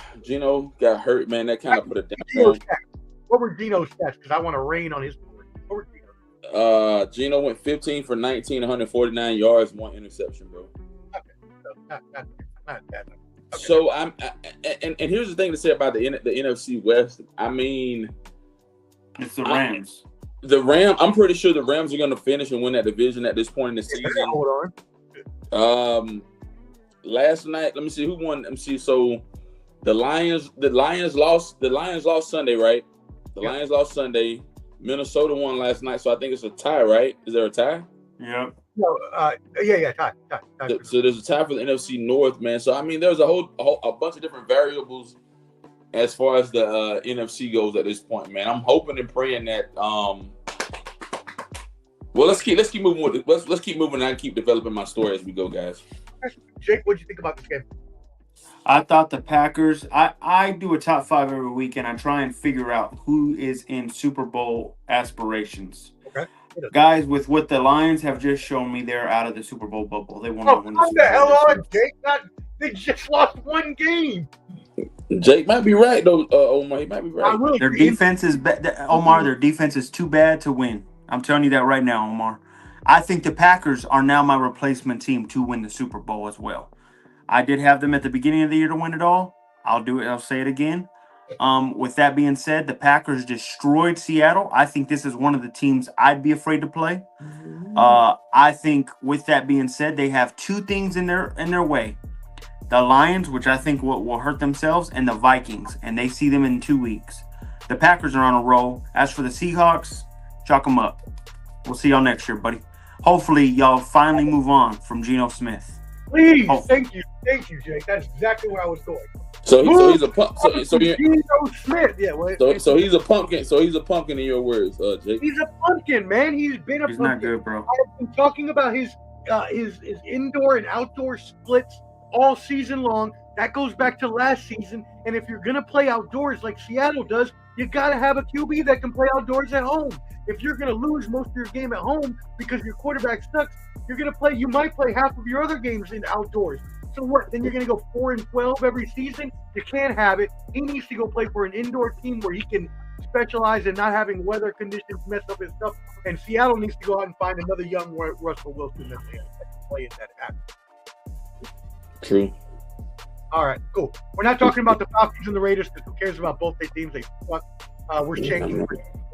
got hurt, man, that kind of put it down. What were Gino's stats? Because I want to rain on his board. What were Gino's? Gino went 15 for 19, 149 yards, 1 interception, bro. Okay, so not bad. Okay. So and here's the thing to say about the NFC West. I mean, it's the Rams. I'm pretty sure the Rams are going to finish and win that division at this point in the season. Hold on. Last night, let me see who won. Let me see. So the Lions lost Sunday, right? The Lions lost Sunday. Minnesota won last night, so I think it's a tie, right? Is there a tie? Yep. No, tie. So there's a tie for the NFC North, man. So I mean, there's a bunch of different variables as far as the NFC goes at this point, man. I'm hoping and praying that. Well, let's keep moving with it. Let's keep moving and keep developing my story as we go, guys. Jake, what do you think about this game? I thought the Packers. I do a top 5 every week, and I try and figure out who is in Super Bowl aspirations. Okay. Guys, with what the Lions have just shown me, they're out of the Super Bowl bubble. They won't win the Super the hell Bowl. on, Jake. They just lost one game. Jake might be right, though. Omar, he might be right. Really Their defense is Omar. Their defense is too bad to win. I'm telling you that right now, Omar. I think the Packers are now my replacement team to win the Super Bowl as well. I did have them at the beginning of the year to win it all. I'll do it. I'll say it again. With that being said, the Packers destroyed Seattle. I think this is one of the teams I'd be afraid to play. I think with that being said, they have 2 things in their way. The Lions, which I think will hurt themselves, and the Vikings, and they see them in 2 weeks. The Packers are on a roll. As for the Seahawks, chalk them up. We'll see y'all next year, buddy. Hopefully, y'all finally move on from Geno Smith. Please, thank you, Jake. That's exactly where I was going. So he's a pump. So Geno Smith, yeah. So he's a pumpkin. So he's a pumpkin in your words, Jake. He's a pumpkin, man. He's been a He's pumpkin. not good, bro. I've been talking about his indoor and outdoor splits all season long. That goes back to last season. And if you're gonna play outdoors like Seattle does, you gotta have a QB that can play outdoors at home. If you're gonna lose most of your game at home because your quarterback sucks, you might play half of your other games in outdoors. So what? Then you're gonna go 4-12 every season? You can't have it. He needs to go play for an indoor team where he can specialize in not having weather conditions mess up his stuff. And Seattle needs to go out and find another young Russell Wilson that can play in that happens. True. All right, cool. We're not talking about the Falcons and the Raiders because who cares about both their teams? They suck. We're changing,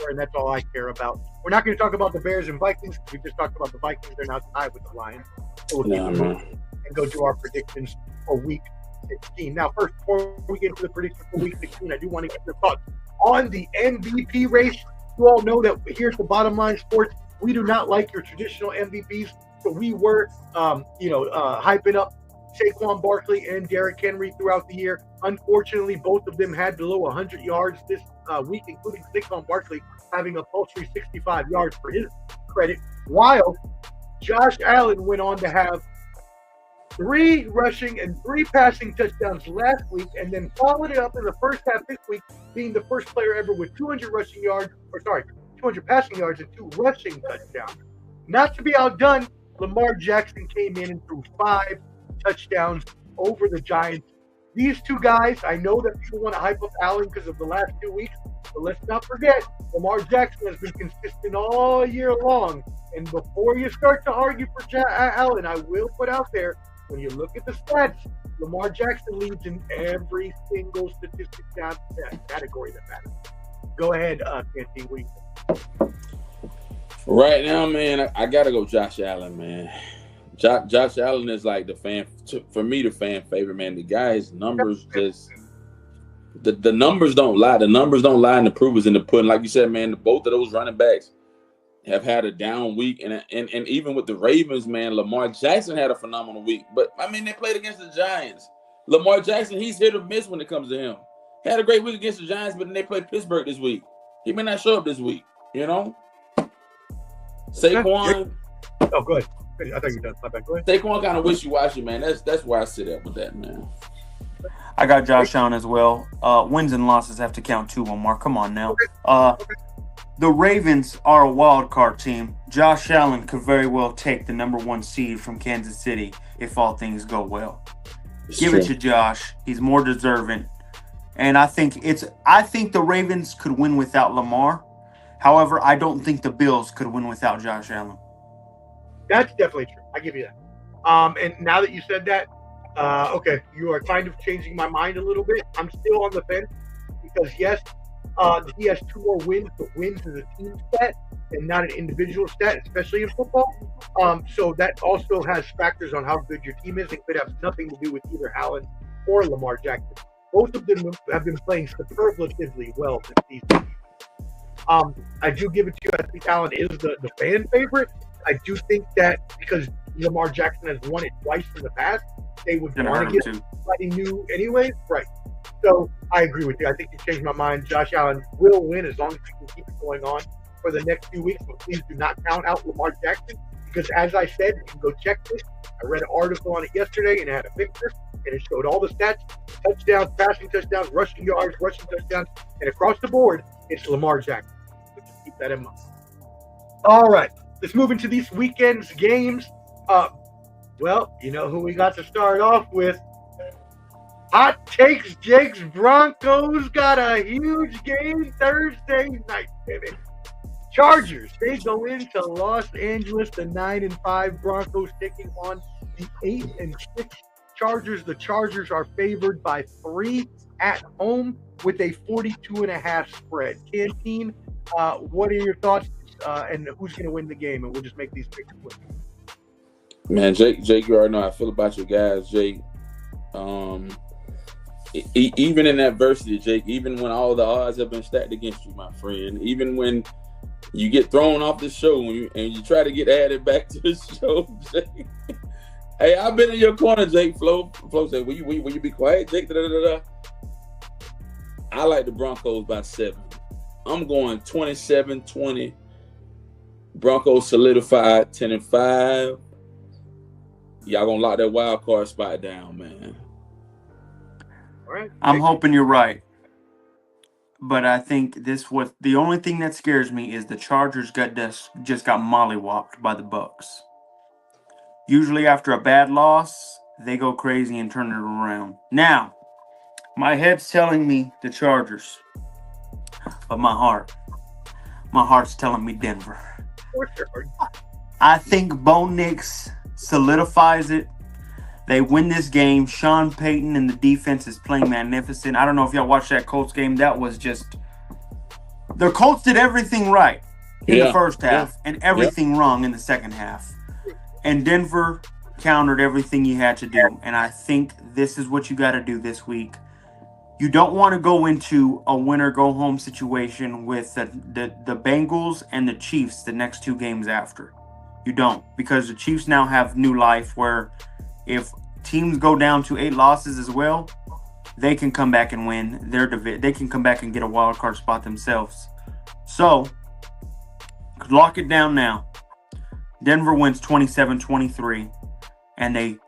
and that's all I care about. We're not going to talk about the Bears and Vikings. We just talked about the Vikings. They're now tied with the Lions. So we'll and go do our predictions for Week 16. Now, first, before we get into the predictions for Week 16, I do want to get your thoughts on the MVP race. You all know that here's the Bottom Line Sports. We do not like your traditional MVPs, so we were, hyping up Saquon Barkley and Derrick Henry throughout the year. Unfortunately, both of them had below 100 yards this week, including Saquon Barkley having a paltry 65 yards for his credit, while Josh Allen went on to have 3 rushing and 3 passing touchdowns last week, and then followed it up in the first half this week, being the first player ever with 200 passing yards and 2 rushing touchdowns. Not to be outdone, Lamar Jackson came in and threw 5 touchdowns over the Giants. These 2 guys, I know that people want to hype up Allen because of the last 2 weeks, but let's not forget, Lamar Jackson has been consistent all year long. And before you start to argue for Allen, I will put out there, when you look at the stats, Lamar Jackson leads in every single statistic category that matters. Go ahead, Canty. What do you think? Right now, man, I got to go Josh Allen, man. Josh Allen is like the fan favorite, man. The guy's numbers just the numbers don't lie. The numbers don't lie, and the proof is in the pudding. Like you said, man, both of those running backs have had a down week, and even with the Ravens, man, Lamar Jackson had a phenomenal week. But I mean, they played against the Giants. Lamar Jackson, he's hit or miss when it comes to him. He had a great week against the Giants, but then they played Pittsburgh this week. He may not show up this week, you know. Saquon. Oh, good. I thought you were done. My bad. Go ahead. Saquon kind of wishy-washy, man. That's where I sit at with that, man. I got Josh Allen as well. Wins and losses have to count too, Omar. Come on now. The Ravens are a wild card team. Josh Allen could very well take the number 1 seed from Kansas City if all things go well. Give it to Josh. He's more deserving. And I think the Ravens could win without Lamar. However, I don't think the Bills could win without Josh Allen. That's definitely true. I give you that. And now that you said that, okay, you are kind of changing my mind a little bit. I'm still on the fence because, yes, He has 2 more wins, but wins is a team stat and not an individual stat, especially in football. So that also has factors on how good your team is. It could have nothing to do with either Allen or Lamar Jackson. Both of them have been playing superlatively well this season. I do give it to you. I think Allen is the fan favorite. I do think that because Lamar Jackson has won it twice in the past, they would want to get somebody new anyway. Right. So I agree with you. I think you changed my mind. Josh Allen will win as long as he can keep it going on for the next few weeks. But please do not count out Lamar Jackson because, as I said, you can go check this. I read an article on it yesterday and it had a picture and it showed all the stats: touchdowns, passing touchdowns, rushing yards, rushing touchdowns, and across the board, it's Lamar Jackson. So just keep that in mind. All right, let's move into these weekend's games. Well, you know who we got to start off with. Hot Takes Jake's Broncos got a huge game Thursday night, baby. Chargers, they go into Los Angeles, the 9-5 Broncos taking on the 8-6 Chargers. The Chargers are favored by 3 at home with a 42.5 spread. Canteen, what are your thoughts and who's going to win the game? And we'll just make these picks quick. Man, Jake, you already know how I feel about you guys, Jake. Even in adversity, Jake, even when all the odds have been stacked against you, my friend, even when you get thrown off the show and you try to get added back to the show, Jake. Hey, I've been in your corner, Jake. Flo said, will you be quiet, Jake? Da-da-da-da. I like the Broncos by 7. I'm going 27-20. Broncos solidified 10-5. Y'all gonna lock that wild card spot down, man. All right. I'm hoping you're right. But I think the only thing that scares me is the Chargers just got mollywopped by the Bucks. Usually after a bad loss, they go crazy and turn it around. Now, my head's telling me the Chargers, but my heart's telling me Denver. I think Bo Nix solidifies it. They win this game. Sean Payton and the defense is playing magnificent. I don't know if y'all watched that Colts game. That was just... The Colts did everything right in the first half and everything wrong in the second half. And Denver countered everything you had to do. And I think this is what you got to do this week. You don't want to go into a winner-go-home situation with the Bengals and the Chiefs the next 2 games after. You don't. Because the Chiefs now have new life where... If teams go down to 8 losses as well, they can come back and win their division. They can come back and get a wild card spot themselves. So, lock it down now. Denver wins 27-23, and they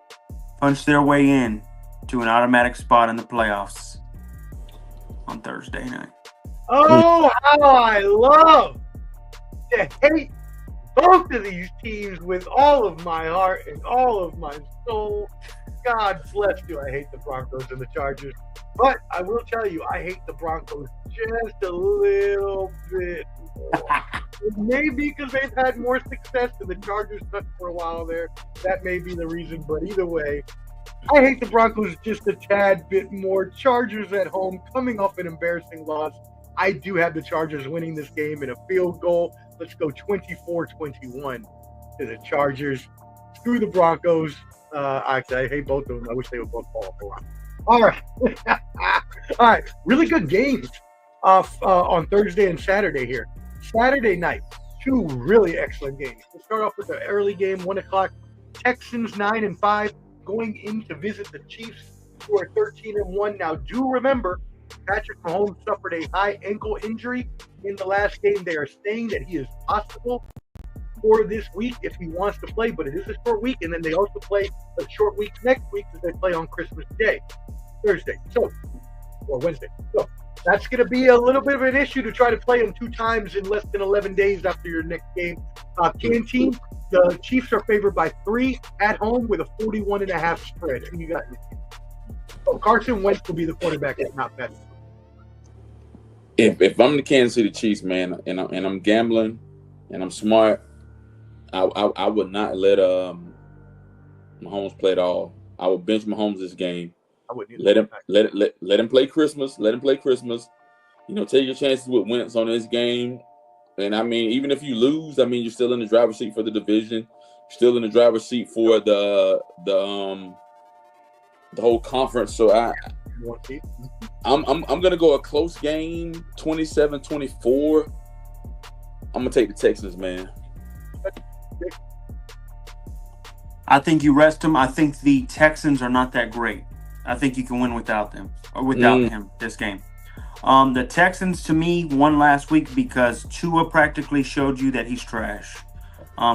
punch their way in to an automatic spot in the playoffs on Thursday night. Oh, how I love to hate both of these teams with all of my heart and all of my soul. God bless you. I hate the Broncos and the Chargers. But I will tell you, I hate the Broncos just a little bit more. Maybe because they've had more success than the Chargers for a while there. That may be the reason. But either way, I hate the Broncos just a tad bit more. Chargers at home coming off an embarrassing loss. I do have the Chargers winning this game in a field goal. Let's go 24-21 to the Chargers. Screw the Broncos. Actually, I hate both of them. I wish they would both fall for one. All right. All right. Really good games on Thursday and Saturday here. Saturday night, 2 really excellent games. We'll start off with the early game, 1 o'clock. Texans 9-5 going in to visit the Chiefs, who are 13-1. Now, do remember, Patrick Mahomes suffered a high ankle injury in the last game. They are saying that he is possible for this week if he wants to play, but it is a short week, and then they also play a short week next week because they play on Christmas Day, Wednesday. So that's going to be a little bit of an issue to try to play him 2 times in less than 11 days after your next game. Canteen, the Chiefs are favored by 3 at home with a 41.5 spread. Who you got? Oh, Carson Wentz will be the quarterback. It's not bad. If I'm the Kansas City Chiefs, man, and I'm gambling and I'm smart, I would not let Mahomes play at all. I would bench Mahomes this game. I wouldn't let him play Christmas. Let him play Christmas. take your chances with Wentz on this game. And I mean, even if you lose, I mean, you're still in the driver's seat for the division. Still in the driver's seat for the whole conference. So I'm gonna go a close game, 27-24. I'm gonna take the Texans, man. I think you rest him. I think the Texans are not that great. I think you can win without them or without him this game. The Texans, to me, won last week because Tua practically showed you that he's trash.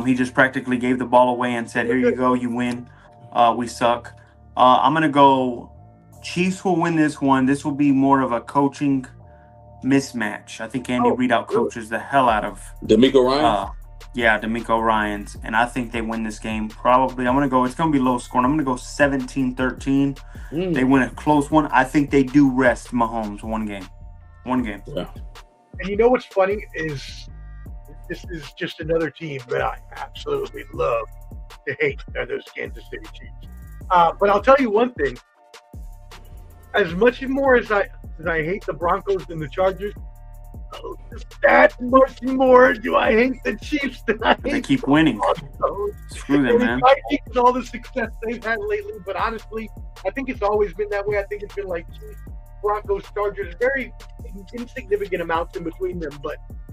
He just practically gave the ball away and said, "Here you go, you win. We suck." I'm going to go Chiefs will win this one. This will be more of a coaching mismatch. I think Andy Reid out coaches the hell out of DeMeco Ryan. DeMeco Ryans, and I think they win this game. Probably, it's going to be low scoring. I'm going to go 17-13. They win a close one. I think they do rest Mahomes one game. Yeah. And you know what's funny is this is just another team that I absolutely love to hate. Are those Kansas City Chiefs? But I'll tell you one thing. As much and more as I hate the Broncos and the Chargers, that much more do I hate the Chiefs than I hate. They keep winning. Screw them, man. I hate all the success they've had lately, but honestly, I think it's always been that way. I think it's been like Chiefs, Broncos, Chargers, very insignificant amounts in between them.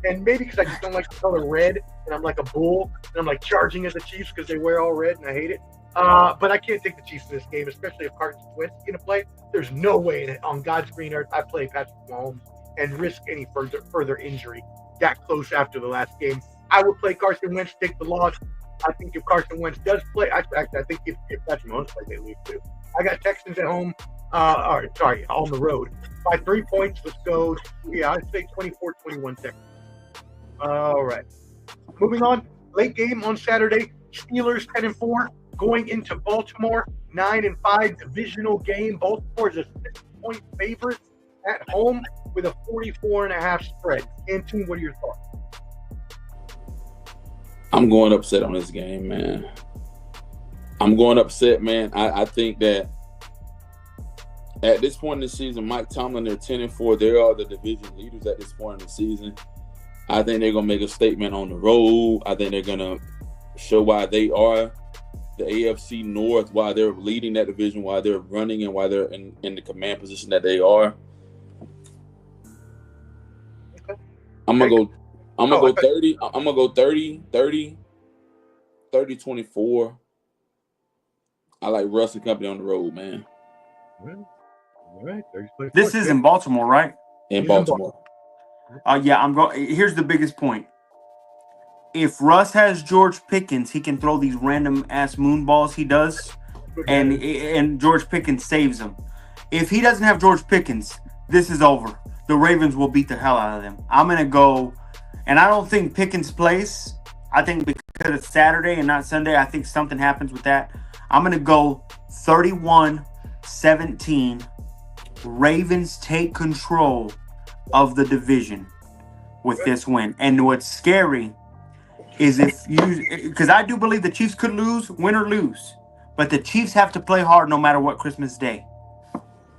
And maybe because I just don't like the color red, and I'm like a bull, and I'm like charging at the Chiefs because they wear all red, and I hate it. But I can't take the Chiefs in this game, especially if Carson Wentz is going to play. There's no way on God's green earth I play Patrick Mahomes and risk any further injury that close after the last game. I would play Carson Wentz, take the loss. I think if Carson Wentz does play, I think if Patrick Mahomes plays, they lose too. I got Texans at home, on the road. By 3 points, let's go. Yeah, I'd say 24-21 Texans. All right. Moving on, late game on Saturday, Steelers 10-4 going into Baltimore, 9-5 divisional game. Baltimore is a 6-point favorite at home with a 44.5 spread. Antoine, what are your thoughts? I'm going upset on this game, man. I'm going upset, man. I think that at this point in the season, Mike Tomlin, they're 10-4. They are the division leaders at this point in the season. I think they're going to make a statement on the road. I think they're going to show why they are the AFC North, why they're leading that division, why they're running, and why they're in the command position that they are. Okay. I'm gonna go 30. I'm gonna go 30-24. I like Russ and company on the road, man. All right. This is in Baltimore, right? In Baltimore. I'm going. Here's the biggest point. If Russ has George Pickens, he can throw these random ass moon balls he does, and George Pickens saves them. If he doesn't have George Pickens, this is over. The Ravens will beat the hell out of them. I'm gonna go, and I don't think Pickens plays. I think because it's Saturday and not Sunday, I think something happens with that. I'm gonna go 31-17. Ravens take control of the division with this win. And what's scary is because I do believe the Chiefs could lose, win or lose, but the Chiefs have to play hard no matter what Christmas Day.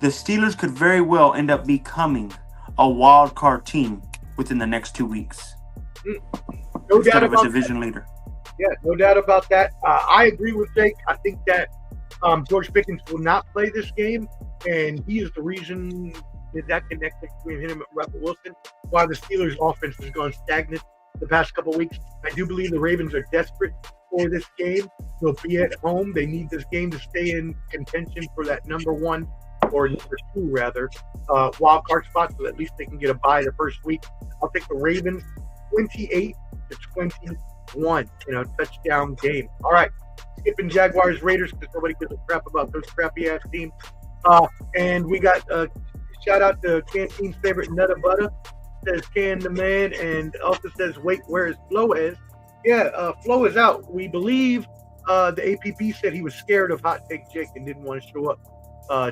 The Steelers could very well end up becoming a wild card team within the next 2 weeks. No instead doubt of a about division that. leader. Yeah, no doubt about that. I agree with Jake. I think that George Pickens will not play this game, and he is the reason that connection between him and Russell Wilson, why the Steelers' offense has gone stagnant the past couple of weeks. I do believe the Ravens are desperate for this game. They'll be at home. They need this game to stay in contention for that number 1 or number 2 rather wild card spot, so at least they can get a bye the first week. I'll take the Ravens 28-21 in a touchdown game. All right, skipping Jaguars Raiders because nobody gives a crap about those crappy ass teams. And we got shout out to Canteen's favorite Nutta Butter. Says Can the man, and also says, wait, where is Flo is? Yeah, Flo is out. We believe the APP said he was scared of Hot Take Jake and didn't want to show up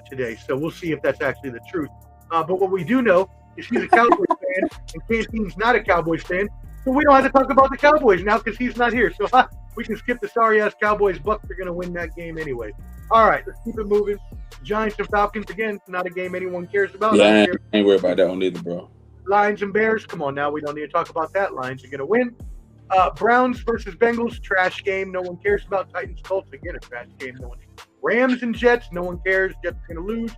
today. So we'll see if that's actually the truth. But what we do know is he's a Cowboys fan, and Canteen's not a Cowboys fan. So we don't have to talk about the Cowboys now because he's not here. So we can skip the sorry-ass Cowboys. Bucks are going to win that game anyway. All right, let's keep it moving. Giants and Falcons, again, not a game anyone cares about. Yeah, I ain't worried about that one either, bro. Lions and Bears. Come on now, we don't need to talk about that. Lions are going to win. Browns versus Bengals, trash game. No one cares about. Titans, Colts, again, a trash game. No one. Rams and Jets, no one cares. Jets are going to lose.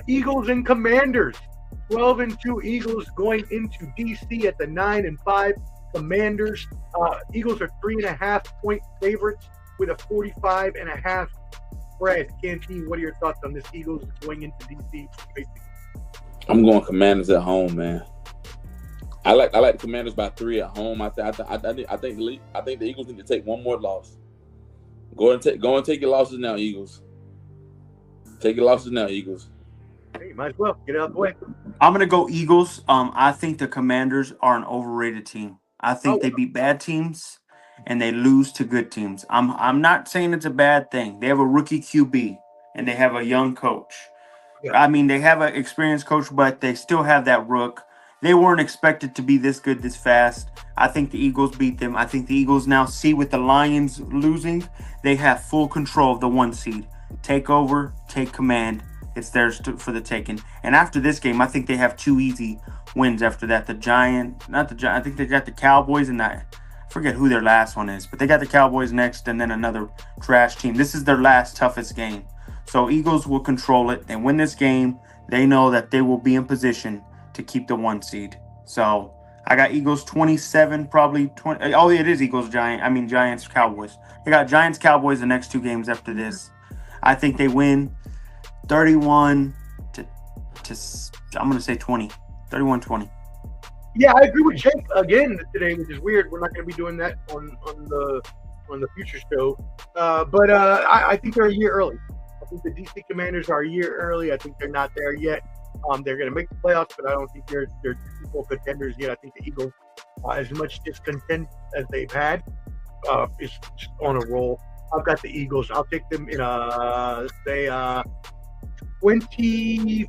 Eagles and Commanders, 12-2 Eagles going into DC at the 9-5 Commanders. Eagles are 3.5-point favorites with a 45.5 spread. Canteen, what are your thoughts on this Eagles going into DC? I'm going Commanders at home, man. I like the Commanders by 3 at home. I think the Eagles need to take one more loss. Go and take your losses now, Eagles. Take your losses now, Eagles. Hey, you might as well get it out of the way. I'm gonna go Eagles. I think the Commanders are an overrated team. I think they beat bad teams and they lose to good teams. I'm not saying it's a bad thing. They have a rookie QB and they have a young coach. Yeah. I mean, they have an experienced coach, but they still have that rook. They weren't expected to be this good this fast. I think the Eagles beat them. I think the Eagles now see with the Lions losing, they have full control of the 1 seed. Take over, take command. It's theirs for the taking. And after this game, I think they have 2 easy wins after that. I think they got the Cowboys and I forget who their last one is, but they got the Cowboys next and then another trash team. This is their last toughest game. So Eagles will control it. They win this game. They know that they will be in position to keep the 1 seed. So I got Eagles 27, probably 20. Oh, it is Giants, Cowboys. They got Giants, Cowboys the next 2 games after this. I think they win 31 to I'm going to say 20. 31-20. Yeah, I agree with Jake again today, which is weird. We're not going to be doing that on the future show. But I think they're a year early. I think the DC Commanders are a year early. I think they're not there yet. They're going to make the playoffs, but I don't think they're Super Bowl contenders yet. I think the Eagles, as much discontent as they've had, is just on a roll. I've got the Eagles. I'll take them in a 24-17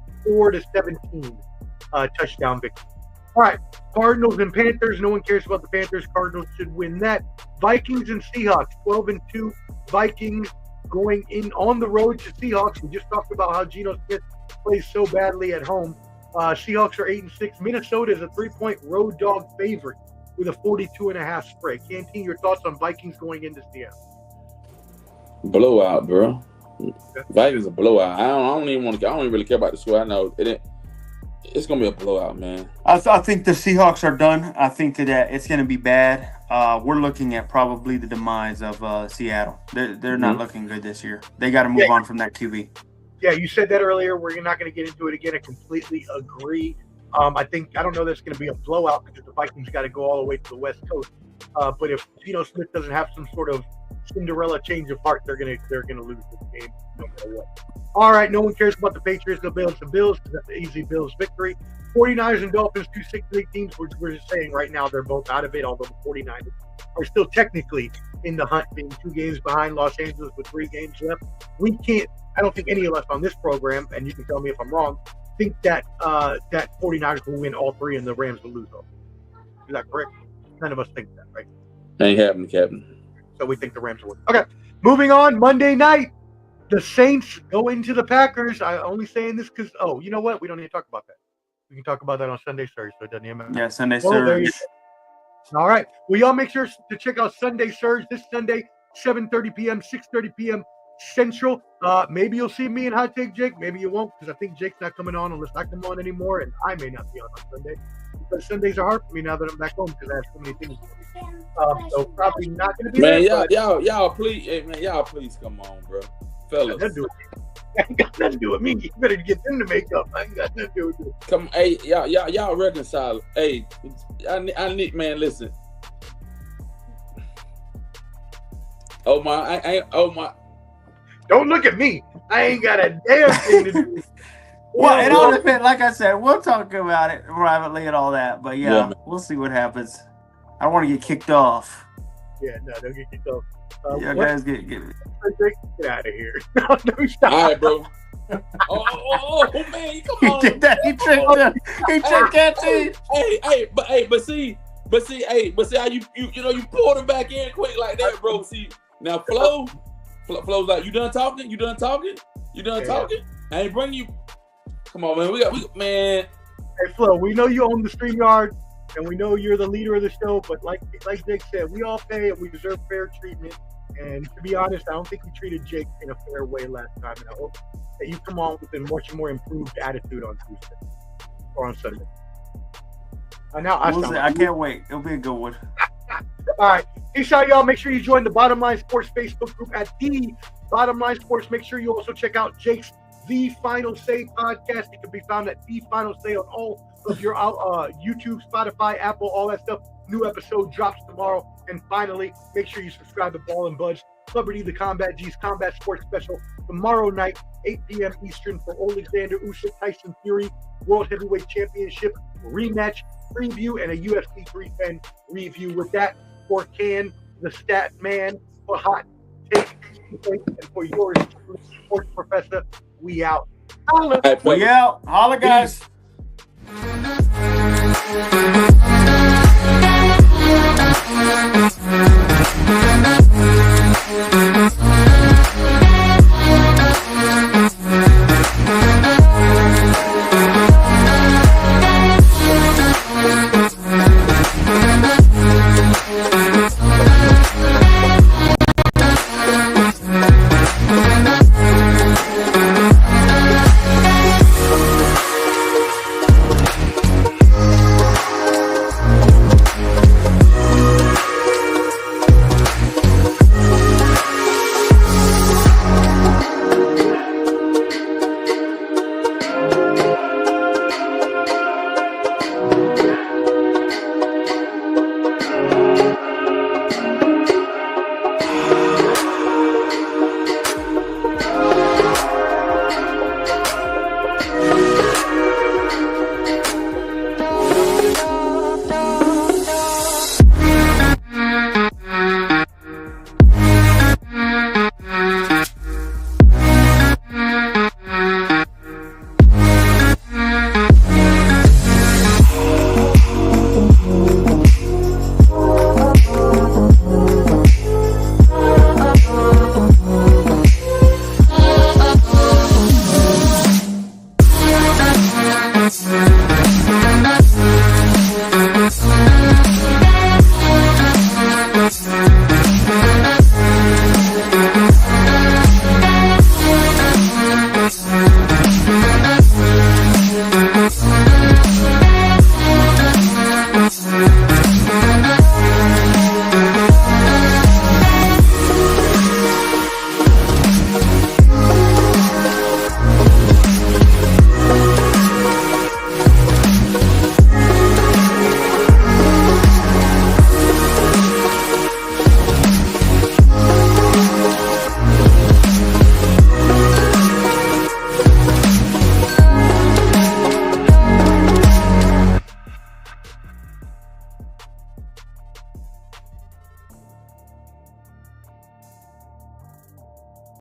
touchdown victory. All right, Cardinals and Panthers. No one cares about the Panthers. Cardinals should win that. Vikings and Seahawks, 12-2 Vikings going in on the road to Seahawks. We just talked about how Geno Smith plays so badly at home. Seahawks are 8-6. Minnesota is a 3-point road dog favorite with a 42.5 spread. Canteen, your thoughts on Vikings going into Seattle? Blowout, bro. Vikings a blowout. I don't even really care about the score. I know it's gonna be a blowout, man. I think the Seahawks are done. I think that it's gonna be bad. We're looking at probably the demise of Seattle. They're not looking good this year. They got to move on from that QB. Yeah, you said that earlier. We're not going to get into it again. I completely agree. I don't know that's going to be a blowout because the Vikings got to go all the way to the West Coast. But if Geno Smith doesn't have some sort of Cinderella change of heart, they're gonna lose this game no matter what. All right, no one cares about the Patriots. They'll bail some Bills because that's the easy Bills victory. 49ers and Dolphins, 2 6-8 teams. We're just saying right now they're both out of it, although the 49ers are still technically in the hunt, being 2 games behind Los Angeles with 3 games left. I don't think any of us on this program, and you can tell me if I'm wrong, think that 49ers will win all 3 and the Rams will lose all 3. Is that correct? None of us think that, right? Ain't happening, Captain. So we think the Rams will win. Okay, moving on. Monday night, the Saints go into the Packers. I'm only saying this because, you know what? We don't need to talk about that. We can talk about that on Sunday Surge, so it doesn't even matter. Yeah, Sunday Surge. All right. Well, y'all make sure to check out Sunday Surge this Sunday, 7:30 p.m., 6:30 p.m. Central. Maybe you'll see me and Hot Take Jake. Maybe you won't because I think Jake's not coming on unless I come on anymore, and I may not be on Sunday. Because Sundays are hard for me now that I'm back home because I have so many things to do. So probably not going to be man, there. y'all, please, hey, man, y'all, please come on, bro, fellas. I ain't got nothing to do with me. You better get them to make up. I ain't got nothing to do with it. Come, hey, y'all reconcile. Hey, I need, man. Listen, Omar, Omar. Don't look at me. I ain't got a damn thing to do. Well, it all depends. Like I said, we'll talk about it privately and all that. But yeah, we'll see what happens. I don't want to get kicked off. Yeah, no, don't get kicked off. Guys, get out of here. No, stop. All right, bro. oh, man, come on. He did that. He tricked him. He tricked that team. But see how you pulled him back in quick like that, bro. See, now Flo's like, you done talking? You done talking? I ain't bring you. Come on, man. Man. Hey, Flo, we know you own the StreamYard, and we know you're the leader of the show, but like Jake said, we all pay and we deserve fair treatment. And to be honest, I don't think we treated Jake in a fair way last time, and I hope that you come on with a much more improved attitude on Tuesday or on Sunday. I can't wait. It'll be a good one. All right. Peace out, y'all. Make sure you join the Bottom Line Sports Facebook group at The Bottom Line Sports. Make sure you also check out Jake's The Final Say podcast. It can be found at The Final Say on all of your YouTube, Spotify, Apple, all that stuff. New episode drops tomorrow. And finally, make sure you subscribe to Ball and Buds, Celebrity the Combat G's Combat Sports Special tomorrow night, 8 p.m. Eastern for Alexander Usyk Tyson Fury World Heavyweight Championship rematch preview and a UFC 310 review. With that, for Can, the Stat Man, for Hot Take, and for yours, Sports Professor, we out. Holla. We out. Holla, guys. Peace.